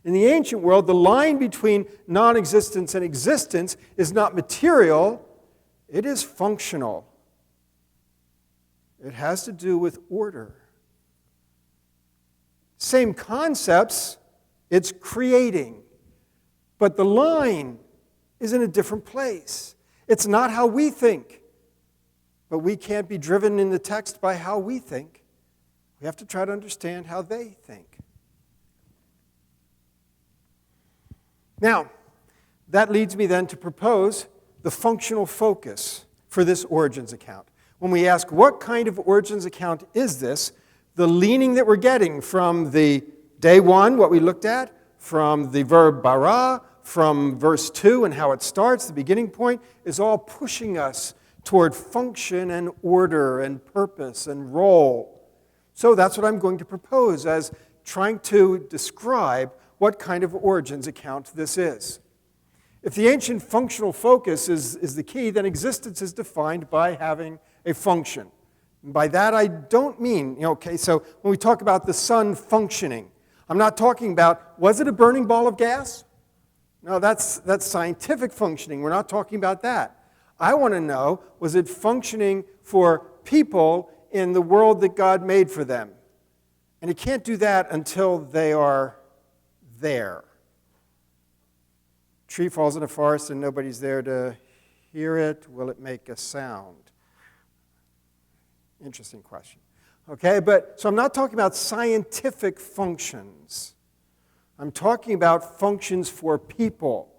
In the ancient world, the line between non-existence and existence is not material, it is functional. It has to do with order. Same concepts, it's creating. But the line is in a different place. It's not how we think. But we can't be driven in the text by how we think. We have to try to understand how they think. Now, that leads me then to propose the functional focus for this origins account. When we ask what kind of origins account is this, the leaning that we're getting from the day one, what we looked at, from the verb bara, from verse 2 and how it starts, the beginning point, is all pushing us toward function and order and purpose and role. So that's what I'm going to propose as trying to describe what kind of origins account this is. If the ancient functional focus is the key, then existence is defined by having a function. And by that I don't mean, so when we talk about the sun functioning, I'm not talking about, was it a burning ball of gas? No, that's scientific functioning. We're not talking about that. I want to know, was it functioning for people in the world that God made for them? And it can't do that until they are there. Tree falls in a forest and nobody's there to hear it. Will it make a sound? Interesting question. Okay, so I'm not talking about scientific functions. I'm talking about functions for people.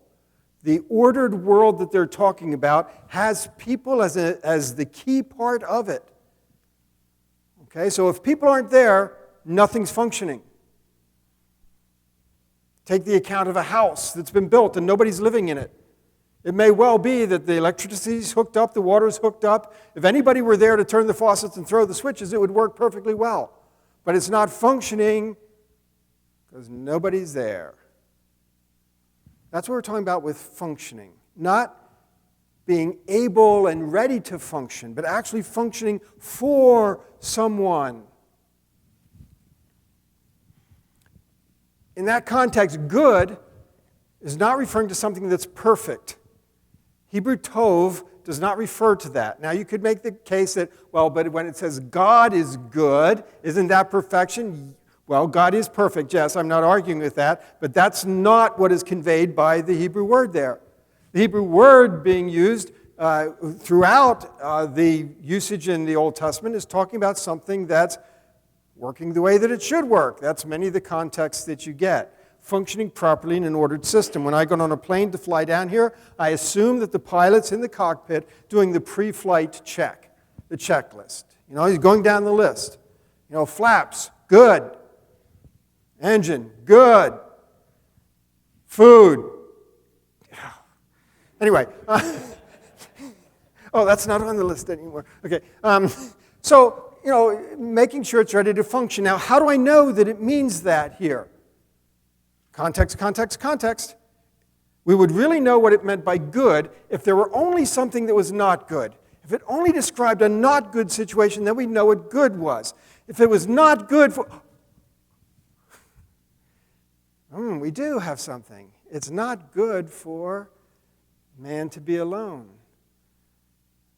The ordered world that they're talking about has people as the key part of it. Okay, so if people aren't there, nothing's functioning. Take the account of a house that's been built and nobody's living in it. It may well be that the electricity's hooked up, the water's hooked up. If anybody were there to turn the faucets and throw the switches, it would work perfectly well. But it's not functioning because nobody's there. That's what we're talking about with functioning. Not being able and ready to function, but actually functioning for someone. In that context, good is not referring to something that's perfect. Hebrew tov does not refer to that. Now, you could make the case that, but when it says God is good, isn't that perfection? Well, God is perfect, yes, I'm not arguing with that, but that's not what is conveyed by the Hebrew word there. The Hebrew word being used throughout the usage in the Old Testament is talking about something that's working the way that it should work. That's many of the contexts that you get. Functioning properly in an ordered system. When I got on a plane to fly down here, I assume that the pilot's in the cockpit doing the pre-flight check, the checklist. He's going down the list. Flaps, good. Engine, good. Food. Anyway. Oh, that's not on the list anymore. Okay. So, making sure it's ready to function. Now, how do I know that it means that here? Context, context, context. We would really know what it meant by good if there were only something that was not good. If it only described a not good situation, then we'd know what good was. If it was not good for... we do have something. It's not good for man to be alone.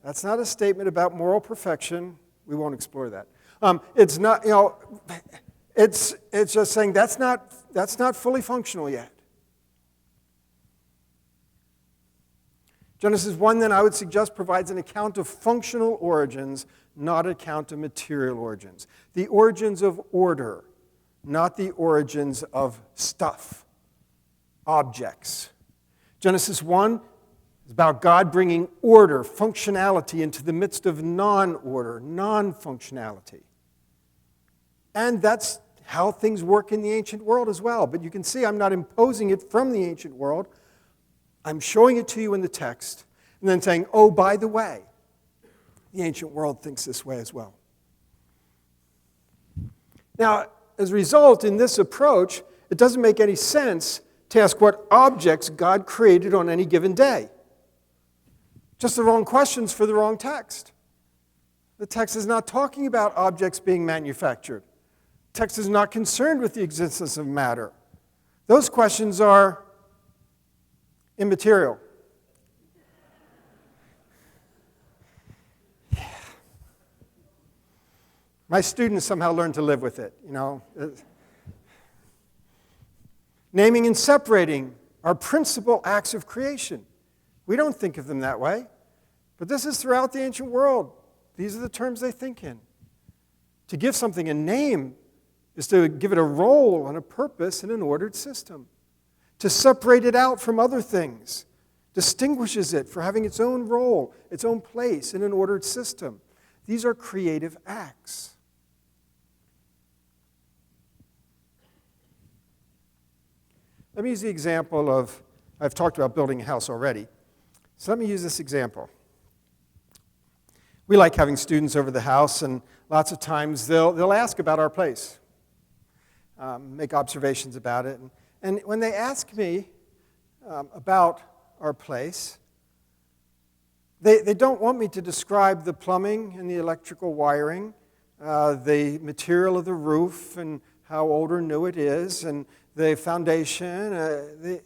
That's not a statement about moral perfection. We won't explore that. It's not, it's just saying that's not fully functional yet. Genesis 1, then, I would suggest, provides an account of functional origins, not an account of material origins. The origins of order, not the origins of stuff, objects. Genesis 1 is about God bringing order, functionality into the midst of non-order, non-functionality. And that's how things work in the ancient world as well. But you can see I'm not imposing it from the ancient world. I'm showing it to you in the text and then saying, oh, by the way, the ancient world thinks this way as well. Now, as a result, in this approach, it doesn't make any sense to ask what objects God created on any given day. Just the wrong questions for the wrong text. The text is not talking about objects being manufactured. The text is not concerned with the existence of matter. Those questions are immaterial. Yeah. My students somehow learn to live with it, Naming and separating are principal acts of creation. We don't think of them that way. But this is throughout the ancient world. These are the terms they think in. To give something a name is to give it a role and a purpose in an ordered system. To separate it out from other things distinguishes it for having its own role, its own place in an ordered system. These are creative acts. Let me use the example of, I've talked about building a house already. So let me use this example. We like having students over the house, and lots of times they'll ask about our place, make observations about it. And when they ask me about our place, they don't want me to describe the plumbing and the electrical wiring, the material of the roof and how old or new it is, and the foundation, the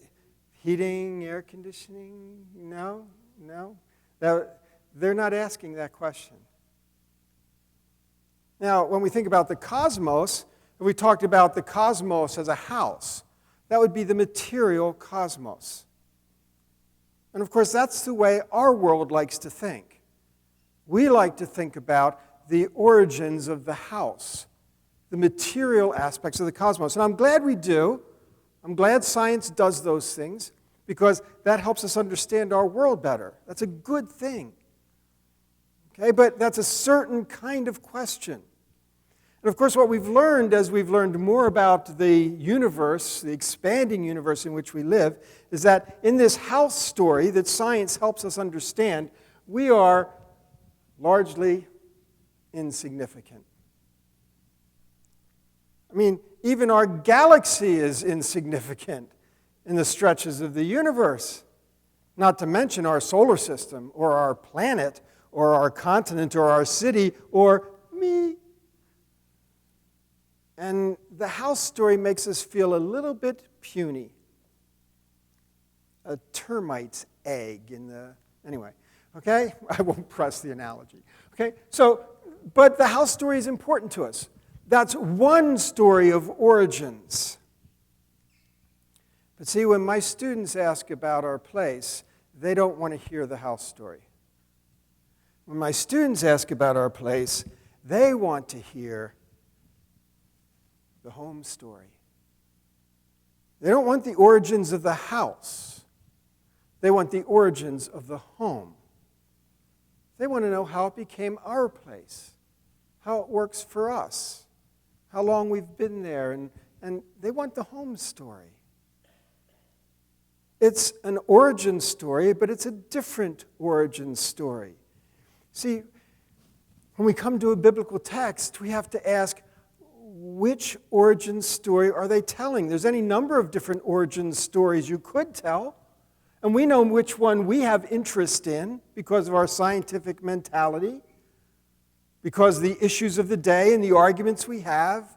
heating, air conditioning. No. They're not asking that question. Now, when we think about the cosmos, if we talked about the cosmos as a house, that would be the material cosmos. And of course, that's the way our world likes to think. We like to think about the origins of the house, the material aspects of the cosmos. And I'm glad we do. I'm glad science does those things because that helps us understand our world better. That's a good thing. Okay, but that's a certain kind of question. And of course, what we've learned as we've learned more about the universe, the expanding universe in which we live, is that in this house story that science helps us understand, we are largely insignificant. I mean, even our galaxy is insignificant in the stretches of the universe, not to mention our solar system or our planet or our continent or our city or me. And the house story makes us feel a little bit puny. A termite's egg in the... Anyway, okay? I won't press the analogy. Okay? So, but the house story is important to us. That's one story of origins. But see, when my students ask about our place, they don't want to hear the house story. When my students ask about our place, they want to hear the home story. They don't want the origins of the house. They want the origins of the home. They want to know how it became our place, how it works for us, how long we've been there, and they want the home story. It's an origin story, but it's a different origin story. See, when we come to a biblical text, we have to ask, which origin story are they telling? There's any number of different origin stories you could tell, and we know which one we have interest in because of our scientific mentality, because of the issues of the day and the arguments we have.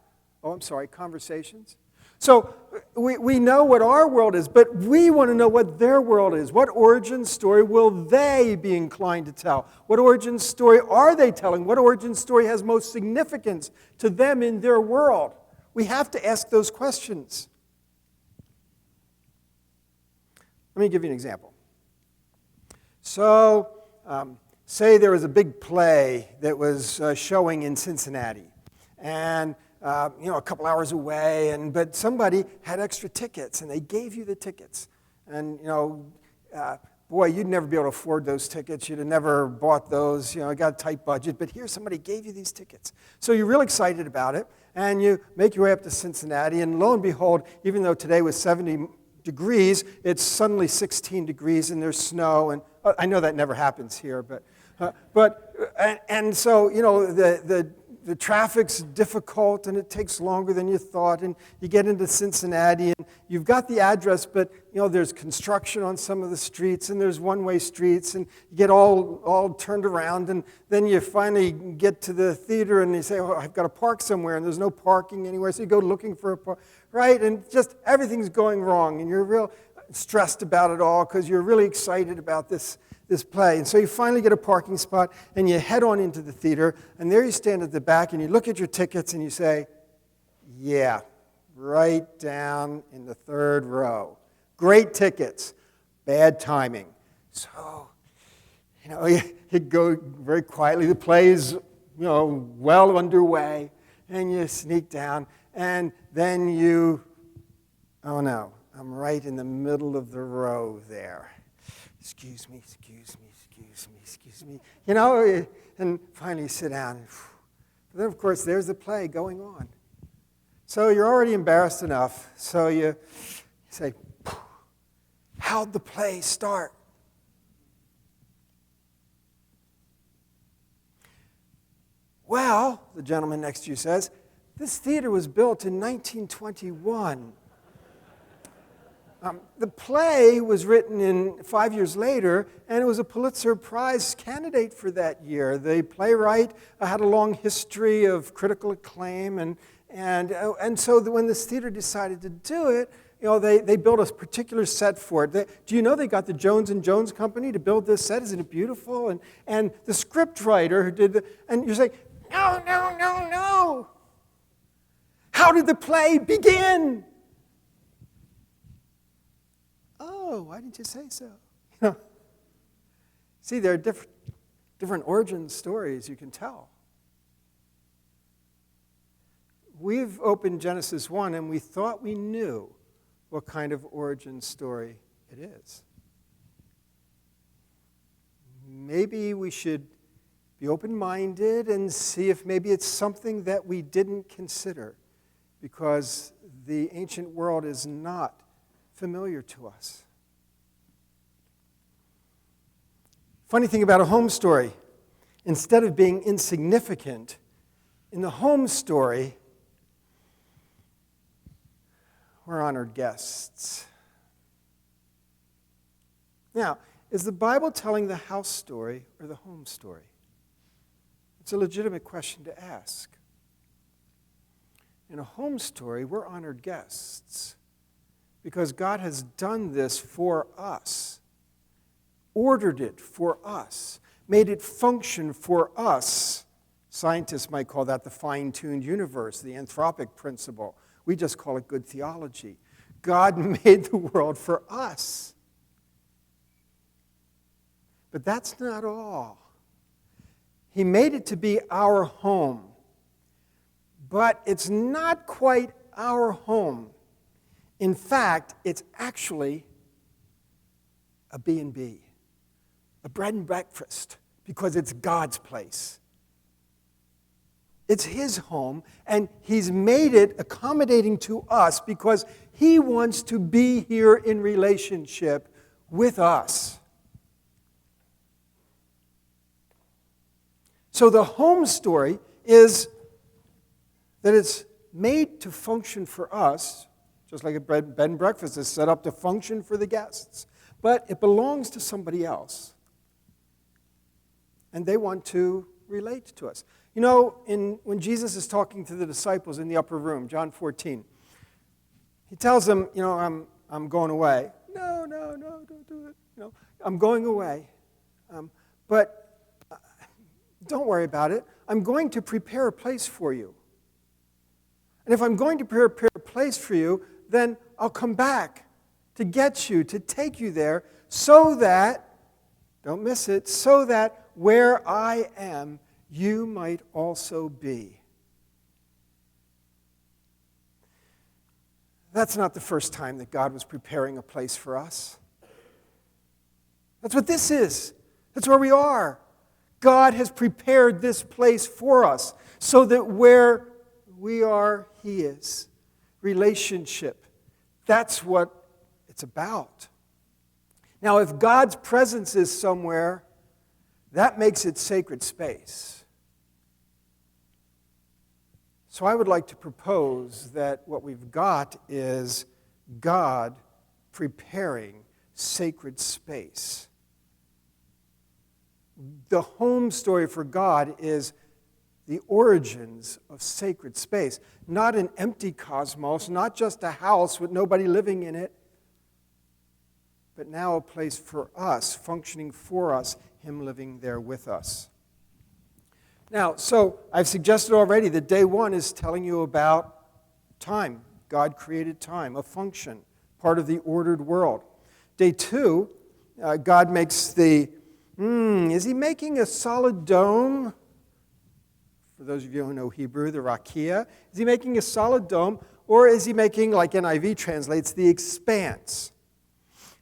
Conversations. So we know what our world is, but we want to know what their world is. What origin story will they be inclined to tell? What origin story are they telling? What origin story has most significance to them in their world? We have to ask those questions. Let me give you an example. So, say there was a big play that was showing in Cincinnati, and a couple hours away, but somebody had extra tickets, and they gave you the tickets. And, boy, you'd never be able to afford those tickets. You'd have never bought those. I got a tight budget, but here somebody gave you these tickets. So you're real excited about it, and you make your way up to Cincinnati, and lo and behold, even though today was 70 degrees, it's suddenly 16 degrees, and there's snow, and I know that never happens here, and so, the traffic's difficult, and it takes longer than you thought, and you get into Cincinnati, and you've got the address, but there's construction on some of the streets, and there's one-way streets, and you get all turned around, and then you finally get to the theater, and you say, oh, I've got to park somewhere, and there's no parking anywhere, so you go looking for a park, right? And just everything's going wrong, and you're real stressed about it all because you're really excited about this play. And so you finally get a parking spot, and you head on into the theater, and there you stand at the back, and you look at your tickets, and you say, yeah, right down in the third row. Great tickets, bad timing. So, you go very quietly. The play is, well underway, and you sneak down, and then oh no, I'm right in the middle of the row there. Excuse me. And finally you sit down. But then, of course, there's the play going on. So you're already embarrassed enough. So you say, how'd the play start? Well, the gentleman next to you says, this theater was built in 1921. The play was written 5 years later, and it was a Pulitzer Prize candidate for that year. The playwright had a long history of critical acclaim, and so when this theater decided to do it, they built a particular set for it. Do you know they got the Jones & Jones Company to build this set? Isn't it beautiful? And the scriptwriter who did and you're saying, no. How did the play begin? Oh, why didn't you say so? See, there are different origin stories you can tell. We've opened Genesis 1, and we thought we knew what kind of origin story it is. Maybe we should be open-minded and see if maybe it's something that we didn't consider, because the ancient world is not familiar to us. Funny thing about a home story, instead of being insignificant, in the home story, we're honored guests. Now, is the Bible telling the house story or the home story? It's a legitimate question to ask. In a home story, we're honored guests because God has done this for us, ordered it for us, made it function for us. Scientists might call that the fine-tuned universe, the anthropic principle. We just call it good theology. God made the world for us. But that's not all. He made it to be our home. But it's not quite our home. In fact, it's actually a B&B, a bread and breakfast, because it's God's place. It's His home, and He's made it accommodating to us because He wants to be here in relationship with us. So the home story is that it's made to function for us, just like a bed and breakfast is set up to function for the guests. But it belongs to somebody else. And they want to relate to us. You know, when Jesus is talking to the disciples in the upper room, John 14, He tells them, you know, I'm going away. No, don't do it. You know, I'm going away. But don't worry about it. I'm going to prepare a place for you. And if I'm going to prepare a place for you, then I'll come back to get you, to take you there, so that, don't miss it, so that where I am, you might also be. That's not the first time that God was preparing a place for us. That's what this is. That's where we are. God has prepared this place for us so that where we are, He is. Relationship. That's what it's about. Now, if God's presence is somewhere, that makes it sacred space. So I would like to propose that what we've got is God preparing sacred space. The home story for God is the origins of sacred space. Not an empty cosmos, not just a house with nobody living in it, but now a place for us, functioning for us, Him living there with us. Now, so I've suggested already that day one is telling you about time. God created time, a function, part of the ordered world. Day two, God makes the, is He making a solid dome? For those of you who know Hebrew, the rakia. Is He making a solid dome, or is He making, like NIV translates, the expanse?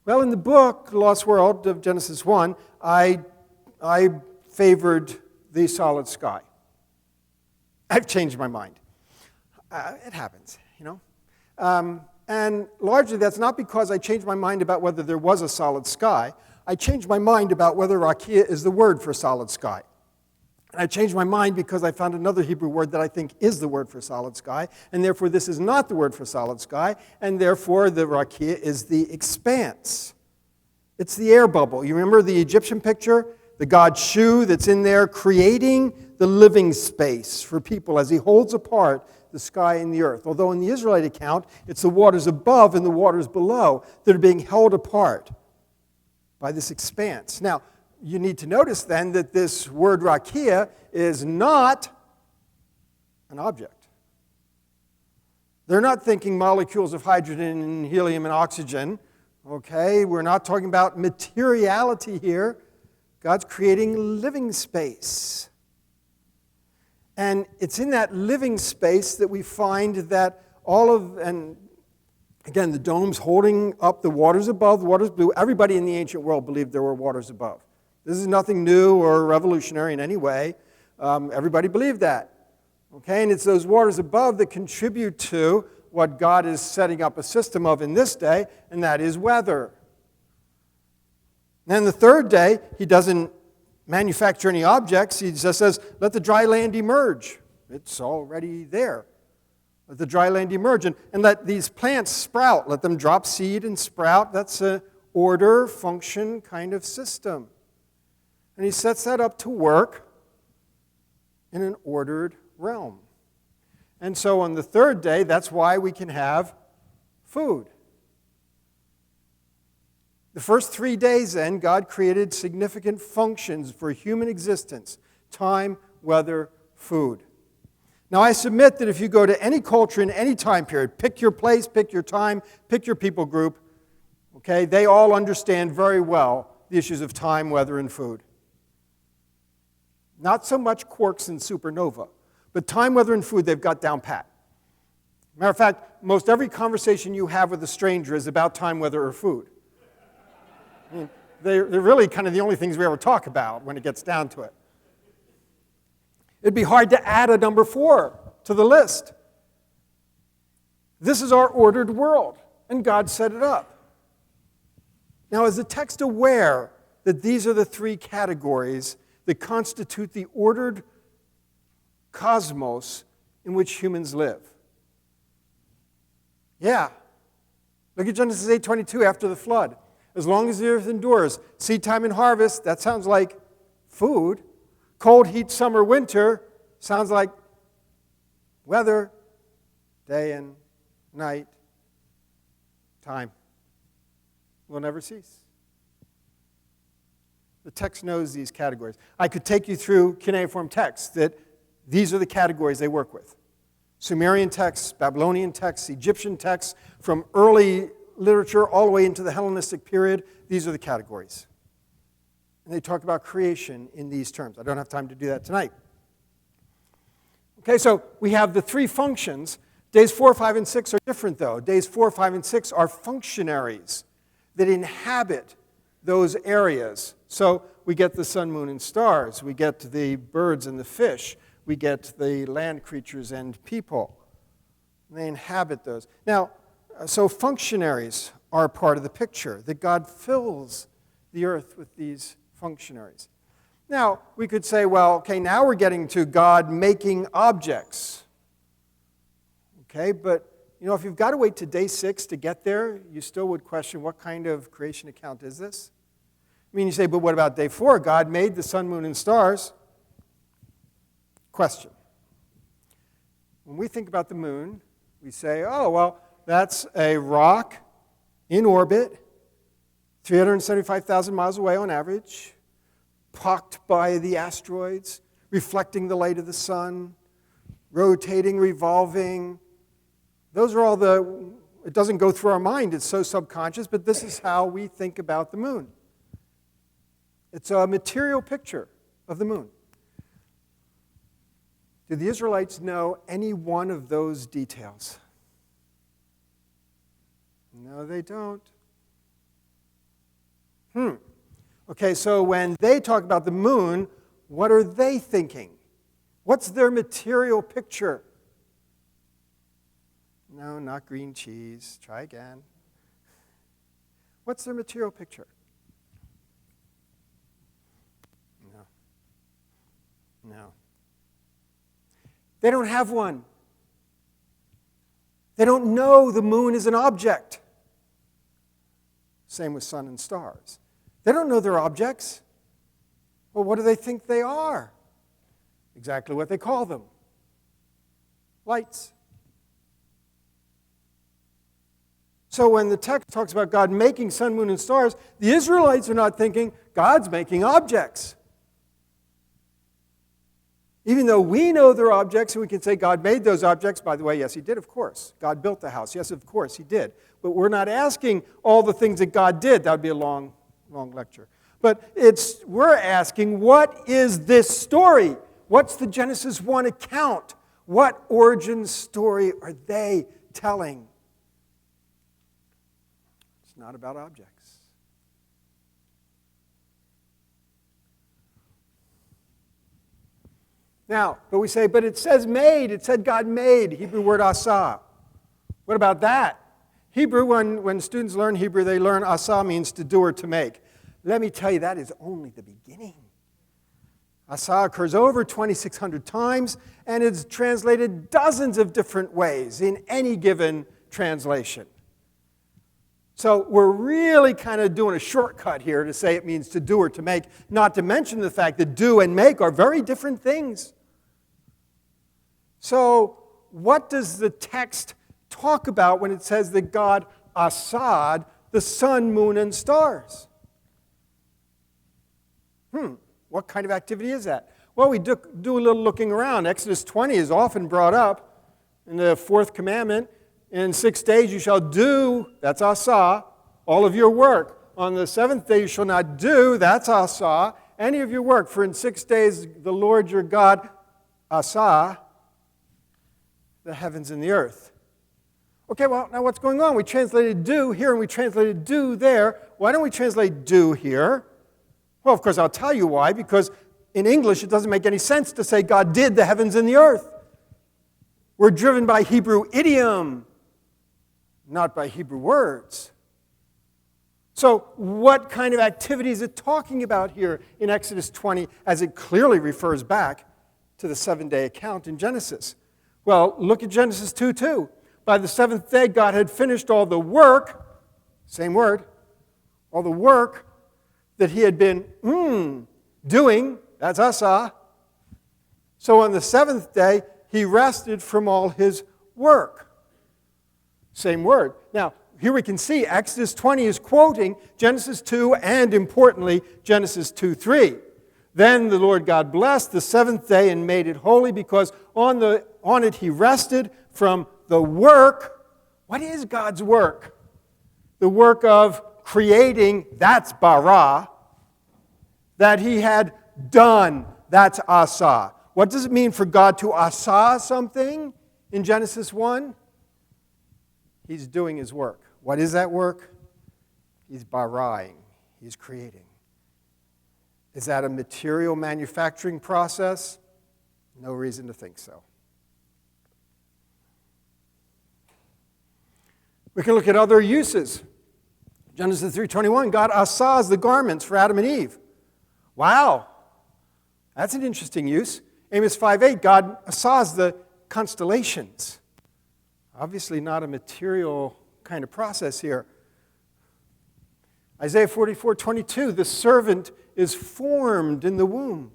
Well, in the book, The Lost World of Genesis 1, I favored the solid sky. I've changed my mind. It happens, you know. And largely that's not because I changed my mind about whether there was a solid sky. I changed my mind about whether rakia is the word for solid sky. And I changed my mind because I found another Hebrew word that I think is the word for solid sky, and therefore this is not the word for solid sky, and therefore the rakia is the expanse. It's the air bubble. You remember the Egyptian picture? The god Shu that's in there creating the living space for people as he holds apart the sky and the earth. Although in the Israelite account, it's the waters above and the waters below that are being held apart by this expanse. Now, you need to notice then that this word rakia is not an object. They're not thinking molecules of hydrogen and helium and oxygen. Okay, we're not talking about materiality here. God's creating living space. And it's in that living space that we find that and again, the dome's holding up the waters above, the waters below. Everybody in the ancient world believed there were waters above. This is nothing new or revolutionary in any way. Everybody believed that. Okay, and it's those waters above that contribute to what God is setting up a system of in this day, and that is weather. Then the third day, He doesn't manufacture any objects. He just says, let the dry land emerge. It's already there. Let the dry land emerge. And let these plants sprout. Let them drop seed and sprout. That's an order, function kind of system. And He sets that up to work in an ordered realm. And so on the third day, that's why we can have food. The first 3 days then, God created significant functions for human existence: time, weather, food. Now I submit that if you go to any culture in any time period, pick your place, pick your time, pick your people group, okay, they all understand very well the issues of time, weather, and food. Not so much quarks and supernova, but time, weather, and food they've got down pat. Matter of fact, most every conversation you have with a stranger is about time, weather, or food. I mean, they're really kind of the only things we ever talk about when it gets down to it. It'd be hard to add a number 4 to the list. This is our ordered world, and God set it up. Now, is the text aware that these are the 3 categories that constitute the ordered cosmos in which humans live? Yeah. Look at Genesis 8:22 after the flood. As long as the earth endures, seed time and harvest, that sounds like food. Cold, heat, summer, winter, sounds like weather, day and night, time will never cease. The text knows these categories. I could take you through cuneiform texts that these are the categories they work with. Sumerian texts, Babylonian texts, Egyptian texts, from early literature all the way into the Hellenistic period, these are the categories. And they talk about creation in these terms. I don't have time to do that tonight. Okay, so we have the 3 functions. Days 4, 5, and 6 are different, though. Days 4, 5, and 6 are functionaries that inhabit those areas. So we get the sun, moon, and stars. We get the birds and the fish. We get the land creatures and people. They inhabit those. Now, so functionaries are part of the picture, that God fills the earth with these functionaries. Now, we could say, well, okay, now we're getting to God making objects. Okay, but, you know, if you've got to wait to day 6 to get there, you still would question, what kind of creation account is this? I mean, you say, but what about day 4? God made the sun, moon, and stars. Question. When we think about the moon, we say, oh, well, that's a rock in orbit, 375,000 miles away on average, pocked by the asteroids, reflecting the light of the sun, rotating, revolving. Those are all it doesn't go through our mind, it's so subconscious, but this is how we think about the moon. It's a material picture of the moon. Do the Israelites know any one of those details? No, they don't. Okay, so when they talk about the moon, what are they thinking? What's their material picture? No, not green cheese. Try again. What's their material picture? No. They don't have one. They don't know the moon is an object. Same with sun and stars. They don't know they're objects. Well, what do they think they are? Exactly what they call them. Lights. So when the text talks about God making sun, moon, and stars, the Israelites are not thinking God's making objects. Even though we know they're objects, and we can say God made those objects. By the way, yes, he did, of course. God built the house. Yes, of course, he did. But we're not asking all the things that God did. That would be a long lecture. But we're asking, what is this story? What's the Genesis 1 account? What origin story are they telling? It's not about objects. Now, but we say, but it says made. It said God made. Hebrew word asa. What about that? Hebrew, when students learn Hebrew, they learn asa means to do or to make. Let me tell you, that is only the beginning. Asa occurs over 2,600 times, and it's translated dozens of different ways in any given translation. So we're really kind of doing a shortcut here to say it means to do or to make, not to mention the fact that do and make are very different things. So what does the text talk about when it says that God asad the sun, moon, and stars? What kind of activity is that? Well, we do a little looking around. Exodus 20 is often brought up in the 4th commandment. In 6 days you shall do, that's asa, all of your work. On the 7th day you shall not do, that's asa. any of your work, for in 6 days the Lord your God, asa, the heavens and the earth. Okay, well, now what's going on? We translated do here and we translated do there. Why don't we translate do here? Well, of course, I'll tell you why. Because in English, it doesn't make any sense to say God did the heavens and the earth. We're driven by Hebrew idiom, not by Hebrew words. So what kind of activity is it talking about here in Exodus 20 as it clearly refers back to the 7-day account in Genesis? Well, look at Genesis 2:2. By the 7th day, God had finished all the work, same word, all the work that he had been doing, that's asa. So on the 7th day, he rested from all his work. Same word. Now, here we can see Exodus 20 is quoting Genesis 2 and, importantly, Genesis 2:3. Then the Lord God blessed the 7th day and made it holy because on it he rested from the work. What is God's work? The work of creating, that's bara, that he had done, that's asa. What does it mean for God to asa something in Genesis 1? He's doing his work. What is that work? He's baraing. He's creating. Is that a material manufacturing process? No reason to think so. We can look at other uses. Genesis 3:21, God asas the garments for Adam and Eve. Wow, that's an interesting use. Amos 5:8, God asas the constellations. Obviously not a material kind of process here. Isaiah 44:22, the servant is formed in the womb.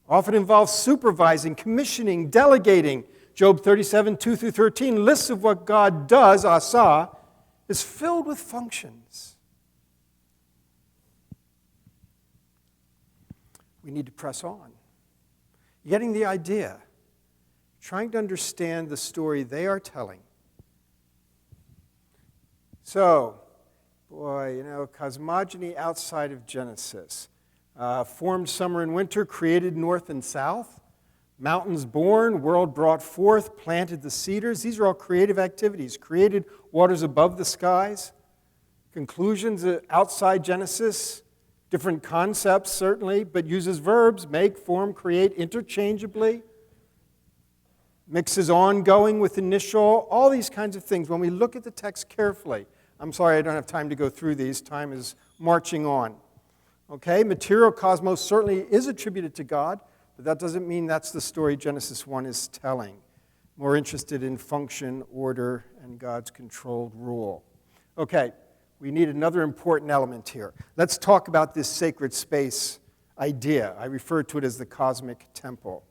Often involves supervising, commissioning, delegating. Job 37:2-13, lists of what God does, asa, is filled with functions. We need to press on. Getting the idea, trying to understand the story they are telling. So, boy, cosmogony outside of Genesis. Formed summer and winter, created north and south. Mountains born, world brought forth, planted the cedars. These are all creative activities. Created waters above the skies. Conclusions outside Genesis. Different concepts, certainly, but uses verbs, make, form, create, interchangeably. Mixes ongoing with initial, all these kinds of things. When we look at the text carefully, I'm sorry I don't have time to go through these. Time is marching on. Okay, material cosmos certainly is attributed to God, but that doesn't mean that's the story Genesis 1 is telling. More interested in function, order, and God's controlled rule. Okay, we need another important element here. Let's talk about this sacred space idea. I refer to it as the cosmic temple.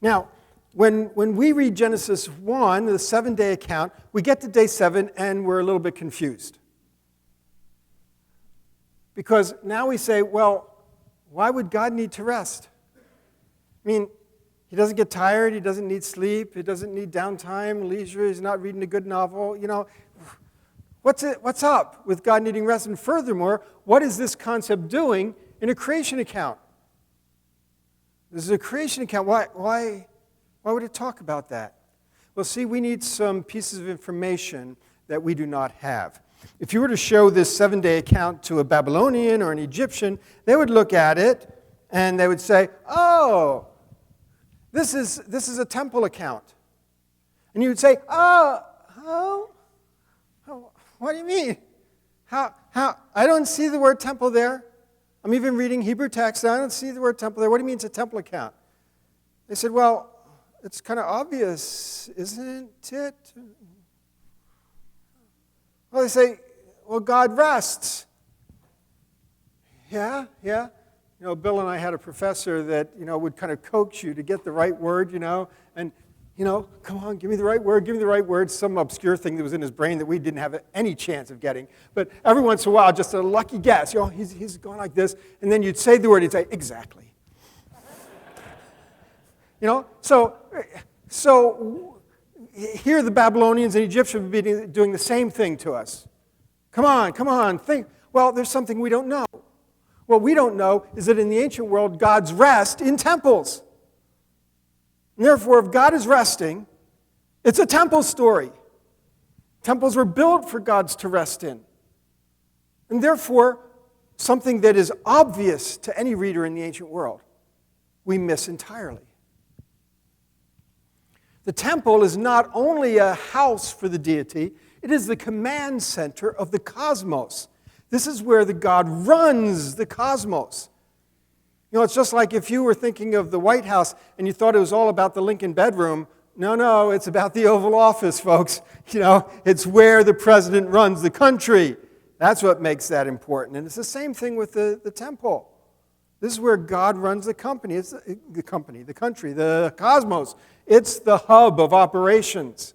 Now, when we read Genesis 1, the 7-day account, we get to day 7 and we're a little bit confused. Because now we say, well, why would God need to rest? I mean, he doesn't get tired, he doesn't need sleep, he doesn't need downtime, leisure, he's not reading a good novel. What's up with God needing rest? And furthermore, what is this concept doing in a creation account? This is a creation account. Why would it talk about that? Well, see, we need some pieces of information that we do not have. If you were to show this 7-day account to a Babylonian or an Egyptian, they would look at it and they would say, oh, this is a temple account. And you would say, oh, what do you mean? How? I don't see the word temple there. I'm even reading Hebrew text, and I don't see the word temple there. What do you mean it's a temple account? They said, well, it's kind of obvious, isn't it? Well, they say, well, God rests. Yeah. Bill and I had a professor that, would kind of coax you to get the right word, and, come on, give me the right word, some obscure thing that was in his brain that we didn't have any chance of getting. But every once in a while, just a lucky guess, he's going like this, and then you'd say the word, he'd say, exactly. So here the Babylonians and Egyptians would be doing the same thing to us. Come on, think. Well, there's something we don't know. What we don't know is that in the ancient world, gods rest in temples. And therefore, if God is resting, it's a temple story. Temples were built for gods to rest in. And therefore, something that is obvious to any reader in the ancient world, we miss entirely. The temple is not only a house for the deity, it is the command center of the cosmos. This is where the God runs the cosmos. You know, it's just like if you were thinking of the White House and you thought it was all about the Lincoln bedroom. No, it's about the Oval Office, folks. You know, it's where the president runs the country. That's what makes that important. And it's the same thing with the temple. This is where God runs the company. It's the country, the cosmos. It's the hub of operations.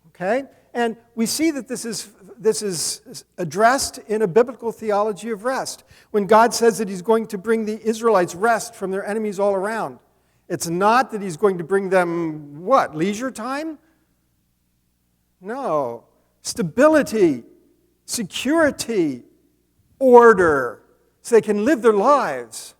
Okay? And we see that this is addressed in a biblical theology of rest. When God says that He's going to bring the Israelites rest from their enemies all around, it's not that He's going to bring them, what, leisure time? No. Stability, security, order, so they can live their lives.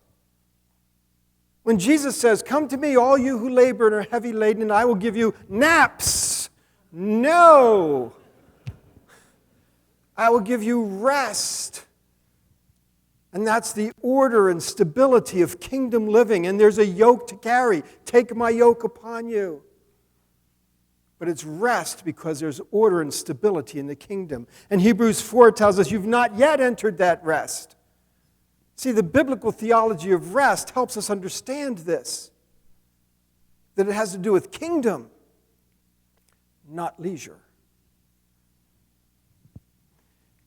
When Jesus says, "Come to me, all you who labor and are heavy laden, and I will give you naps." No. I will give you rest. And that's the order and stability of kingdom living. And there's a yoke to carry. Take my yoke upon you. But it's rest because there's order and stability in the kingdom. And Hebrews 4 tells us you've not yet entered that rest. See, the biblical theology of rest helps us understand this. That it has to do with kingdom, not leisure.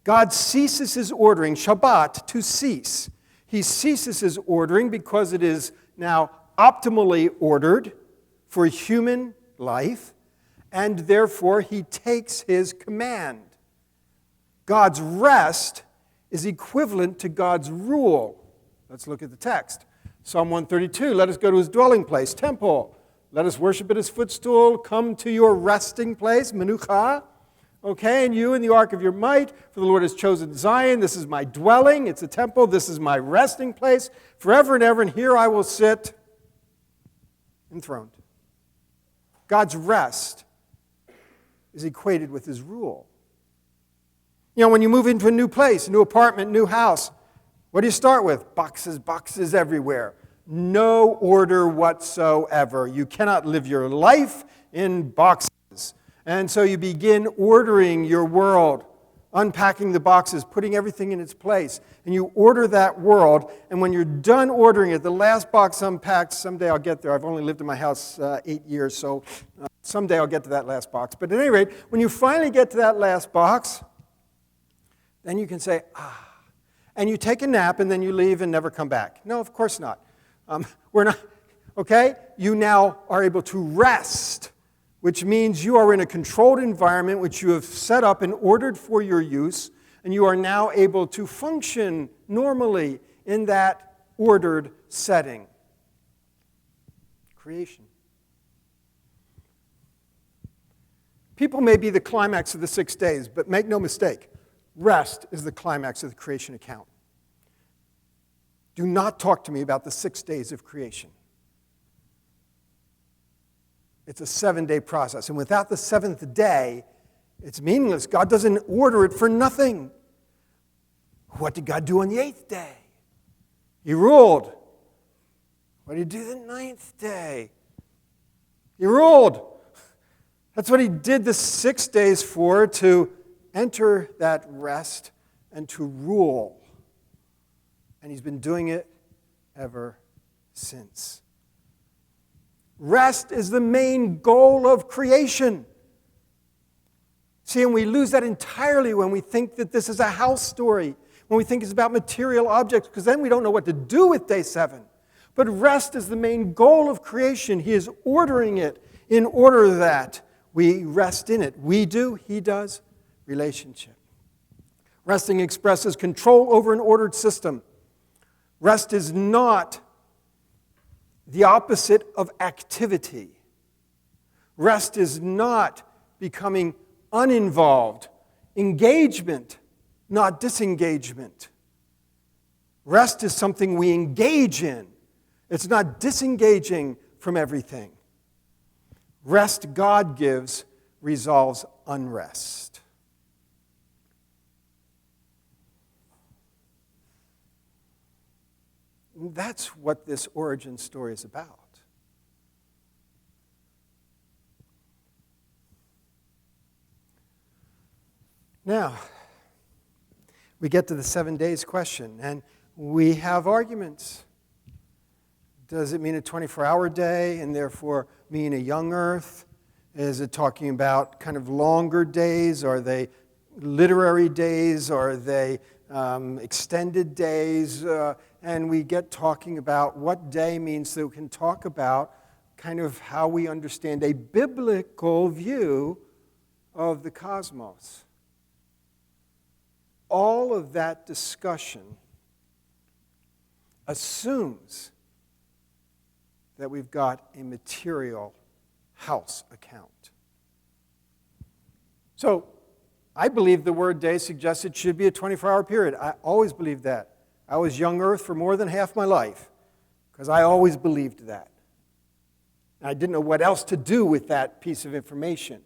God ceases His ordering, Shabbat, to cease. He ceases His ordering because it is now optimally ordered for human life, and therefore He takes His command. God's rest is equivalent to God's rule. Let's look at the text. Psalm 132, let us go to His dwelling place, temple. Let us worship at His footstool. Come to your resting place, menucha. Okay, and you in the ark of your might, for the Lord has chosen Zion. This is my dwelling. It's a temple. This is my resting place forever and ever, and here I will sit enthroned. God's rest is equated with His rule. You know, when you move into a new place, a new apartment, new house, what do you start with? Boxes everywhere. No order whatsoever. You cannot live your life in boxes. And so you begin ordering your world, unpacking the boxes, putting everything in its place. And you order that world, and when you're done ordering it, the last box unpacked, someday I'll get there. I've only lived in my house 8 years, so someday I'll get to that last box. But at any rate, when you finally get to that last box, then you can say, and you take a nap, and then you leave and never come back. No, of course not. We're not, okay? You now are able to rest, which means you are in a controlled environment which you have set up and ordered for your use, and you are now able to function normally in that ordered setting. Creation. People may be the climax of the 6 days, but make no mistake, rest is the climax of the creation account. Do not talk to me about the 6 days of creation. It's a 7-day process. And without the 7th day, it's meaningless. God doesn't order it for nothing. What did God do on the 8th day? He ruled. What did He do the 9th day? He ruled. That's what He did the 6 days for, to enter that rest and to rule. And He's been doing it ever since. Rest is the main goal of creation. See, and we lose that entirely when we think that this is a house story, when we think it's about material objects, because then we don't know what to do with day 7. But rest is the main goal of creation. He is ordering it in order that we rest in it. We do, He does. Relationship. Resting expresses control over an ordered system. Rest is not the opposite of activity. Rest is not becoming uninvolved. Engagement not disengagement. Rest is something we engage in. It's not disengaging from everything. Rest God gives resolves unrest. That's what this origin story is about. Now, we get to the 7 days question, and we have arguments. Does it mean a 24-hour day and therefore mean a young earth? Is it talking about kind of longer days? Are they literary days? Are they extended days? And we get talking about what day means, so we can talk about kind of how we understand a biblical view of the cosmos. All of that discussion assumes that we've got a material house account. So, I believe the word day suggests it should be a 24-hour period. I always believed that. I was young earth for more than half my life because I always believed that. And I didn't know what else to do with that piece of information.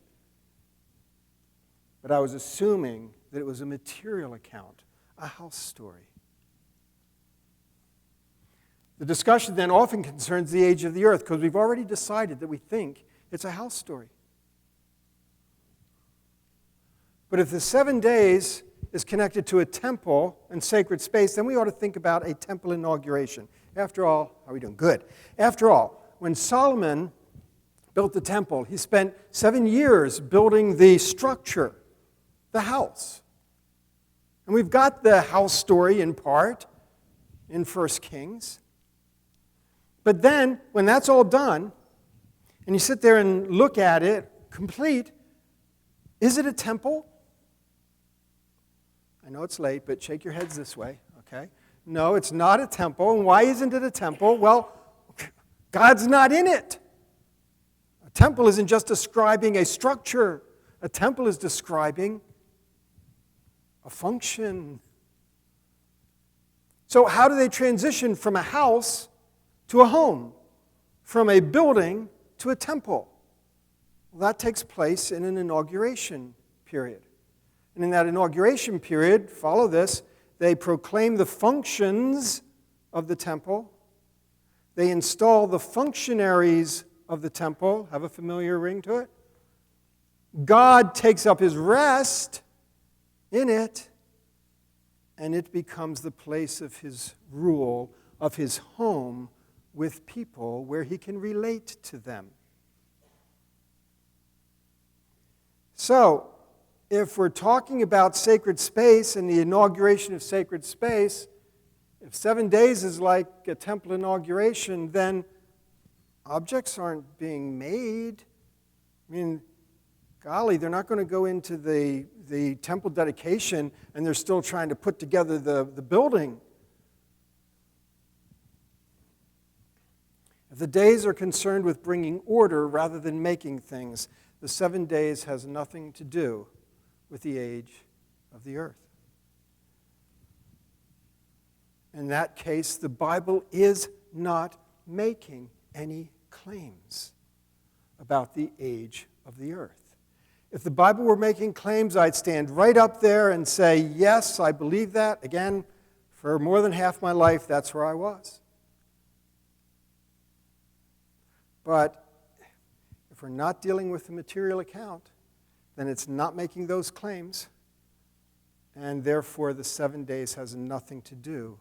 But I was assuming that it was a material account, a house story. The discussion then often concerns the age of the earth because we've already decided that we think it's a house story. But if the 7 days is connected to a temple and sacred space, then we ought to think about a temple inauguration. After all, how are we doing? Good. After all, when Solomon built the temple, he spent 7 years building the structure, the house. And we've got the house story in part in 1 Kings. But then, when that's all done, and you sit there and look at it complete, is it a temple? I know it's late, but shake your heads this way, okay? No, it's not a temple. And why isn't it a temple? Well, God's not in it. A temple isn't just describing a structure. A temple is describing a function. So how do they transition from a house to a home? From a building to a temple? Well, that takes place in an inauguration period. And in that inauguration period, follow this, they proclaim the functions of the temple. They install the functionaries of the temple. Have a familiar ring to it? God takes up his rest in it, and it becomes the place of his rule, of his home with people where he can relate to them. So, if we're talking about sacred space and the inauguration of sacred space, if 7 days is like a temple inauguration, then objects aren't being made. I mean, golly, they're not going to go into the temple dedication and they're still trying to put together the building. If the days are concerned with bringing order rather than making things, the 7 days has nothing to do with the age of the earth. In that case, the Bible is not making any claims about the age of the earth. If the Bible were making claims, I'd stand right up there and say, yes, I believe that. Again, for more than half my life, that's where I was. But if we're not dealing with the material account, then it's not making those claims, and therefore the 7 days has nothing to do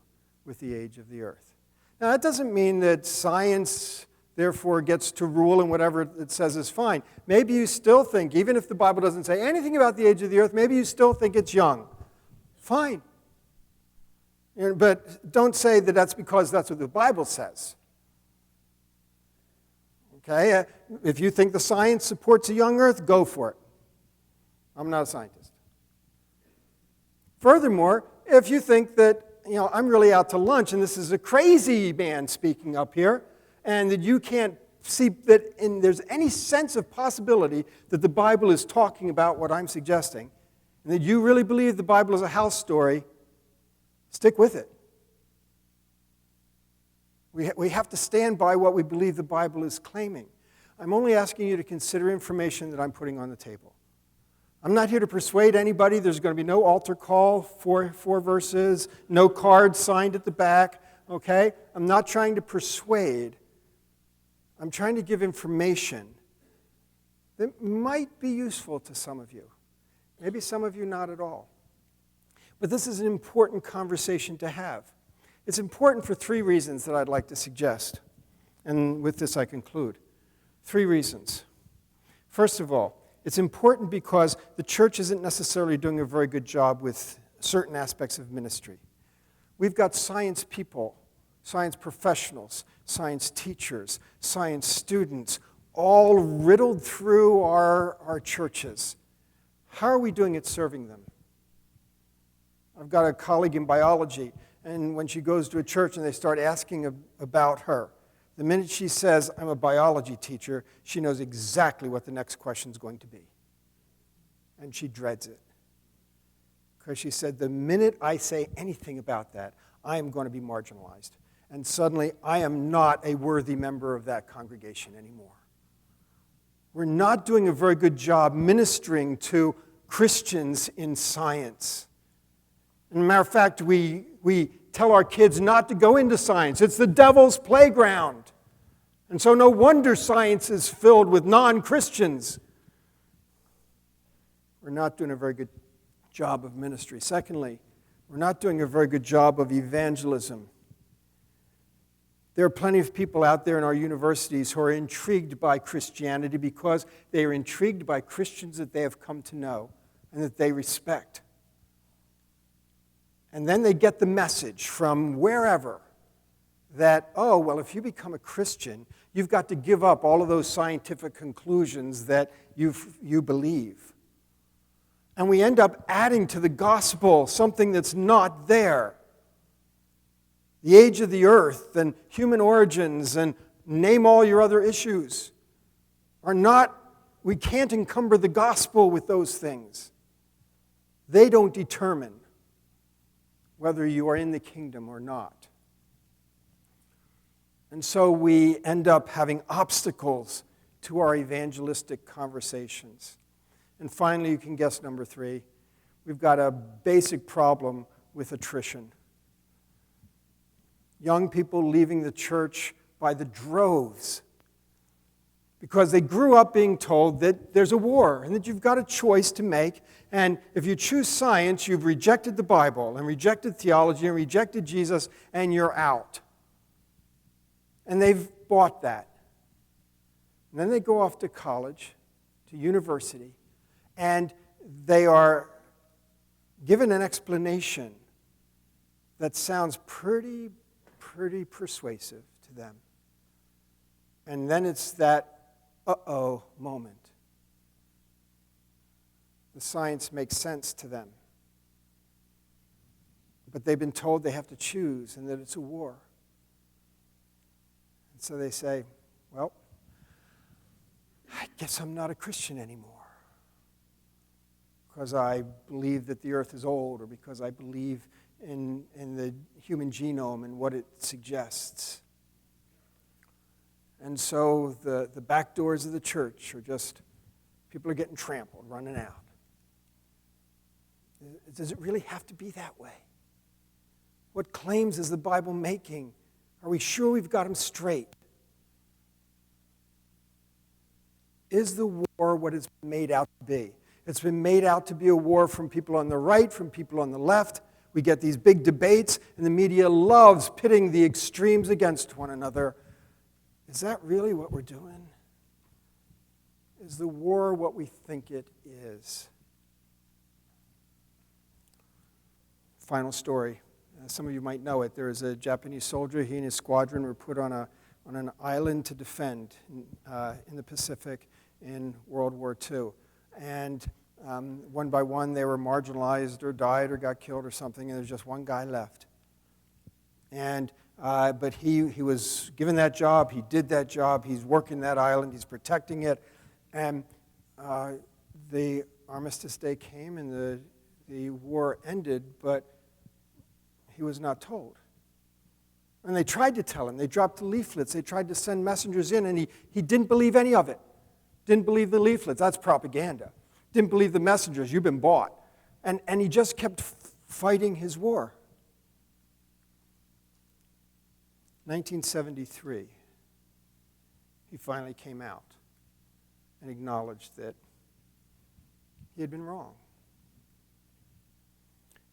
with the age of the earth. Now, that doesn't mean that science, therefore, gets to rule and whatever it says is fine. Maybe you still think, even if the Bible doesn't say anything about the age of the earth, maybe you still think it's young. Fine. But don't say that that's because that's what the Bible says. Okay? If you think the science supports a young earth, go for it. I'm not a scientist. Furthermore, if you think that, I'm really out to lunch and this is a crazy man speaking up here, and that you can't see that there's any sense of possibility that the Bible is talking about what I'm suggesting, and that you really believe the Bible is a house story, stick with it. We have to stand by what we believe the Bible is claiming. I'm only asking you to consider information that I'm putting on the table. I'm not here to persuade anybody. There's going to be no altar call, four verses, no card signed at the back, okay? I'm not trying to persuade. I'm trying to give information that might be useful to some of you. Maybe some of you not at all. But this is an important conversation to have. It's important for 3 reasons that I'd like to suggest. And with this I conclude. 3 reasons. First of all, it's important because the church isn't necessarily doing a very good job with certain aspects of ministry. We've got science people, science professionals, science teachers, science students, all riddled through our churches. How are we doing at serving them? I've got a colleague in biology, and when she goes to a church and they start asking about her, the minute she says, I'm a biology teacher, she knows exactly what the next question is going to be. And she dreads it. Because she said, the minute I say anything about that, I am going to be marginalized. And suddenly, I am not a worthy member of that congregation anymore. We're not doing a very good job ministering to Christians in science. As a matter of fact, we tell our kids not to go into science. It's the devil's playground. And so no wonder science is filled with non-Christians. We're not doing a very good job of ministry. Secondly, we're not doing a very good job of evangelism. There are plenty of people out there in our universities who are intrigued by Christianity because they are intrigued by Christians that they have come to know and that they respect. And then they get the message from wherever that, oh, well, if you become a Christian, you've got to give up all of those scientific conclusions that you believe. And we end up adding to the gospel something that's not there. The age of the earth and human origins and name all your other issues are not, we can't encumber the gospel with those things. They don't determine whether you are in the kingdom or not. And so we end up having obstacles to our evangelistic conversations. And finally, you can guess number 3, we've got a basic problem with attrition. Young people leaving the church by the droves because they grew up being told that there's a war and that you've got a choice to make. And if you choose science, you've rejected the Bible and rejected theology and rejected Jesus, and you're out. And they've bought that. And then they go off to college, to university, and they are given an explanation that sounds pretty persuasive to them. And then it's that uh-oh moment. The science makes sense to them. But they've been told they have to choose and that it's a war. And so they say, well, I guess I'm not a Christian anymore. Because I believe that the earth is old, or because I believe in the human genome and what it suggests. And so the back doors of the church are just, people are getting trampled, running out. Does it really have to be that way? What claims is the Bible making? Are we sure we've got them straight? Is the war what it's made out to be? It's been made out to be a war from people on the right, from people on the left. We get these big debates, and the media loves pitting the extremes against one another. Is that really what we're doing? Is the war what we think it is? Final story. Some of you might know it. There is a Japanese soldier. He and his squadron were put on an island to defend in the Pacific in World War II. And one by one, they were marginalized or died or got killed or something, and there's just one guy left. And but he was given that job. He did that job. He's working that island. He's protecting it. And the Armistice Day came, and the war ended, but he was not told. And they tried to tell him. They dropped the leaflets. They tried to send messengers in, and he didn't believe any of it. Didn't believe the leaflets. That's propaganda. Didn't believe the messengers. You've been bought. And he just kept fighting his war. 1973, he finally came out and acknowledged that he had been wrong.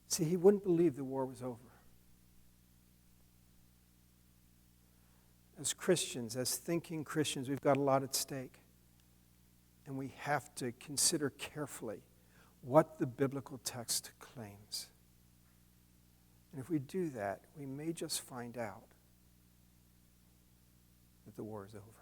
See, he wouldn't believe the war was over. As Christians, as thinking Christians, we've got a lot at stake. And we have to consider carefully what the biblical text claims. And if we do that, we may just find out that the war is over.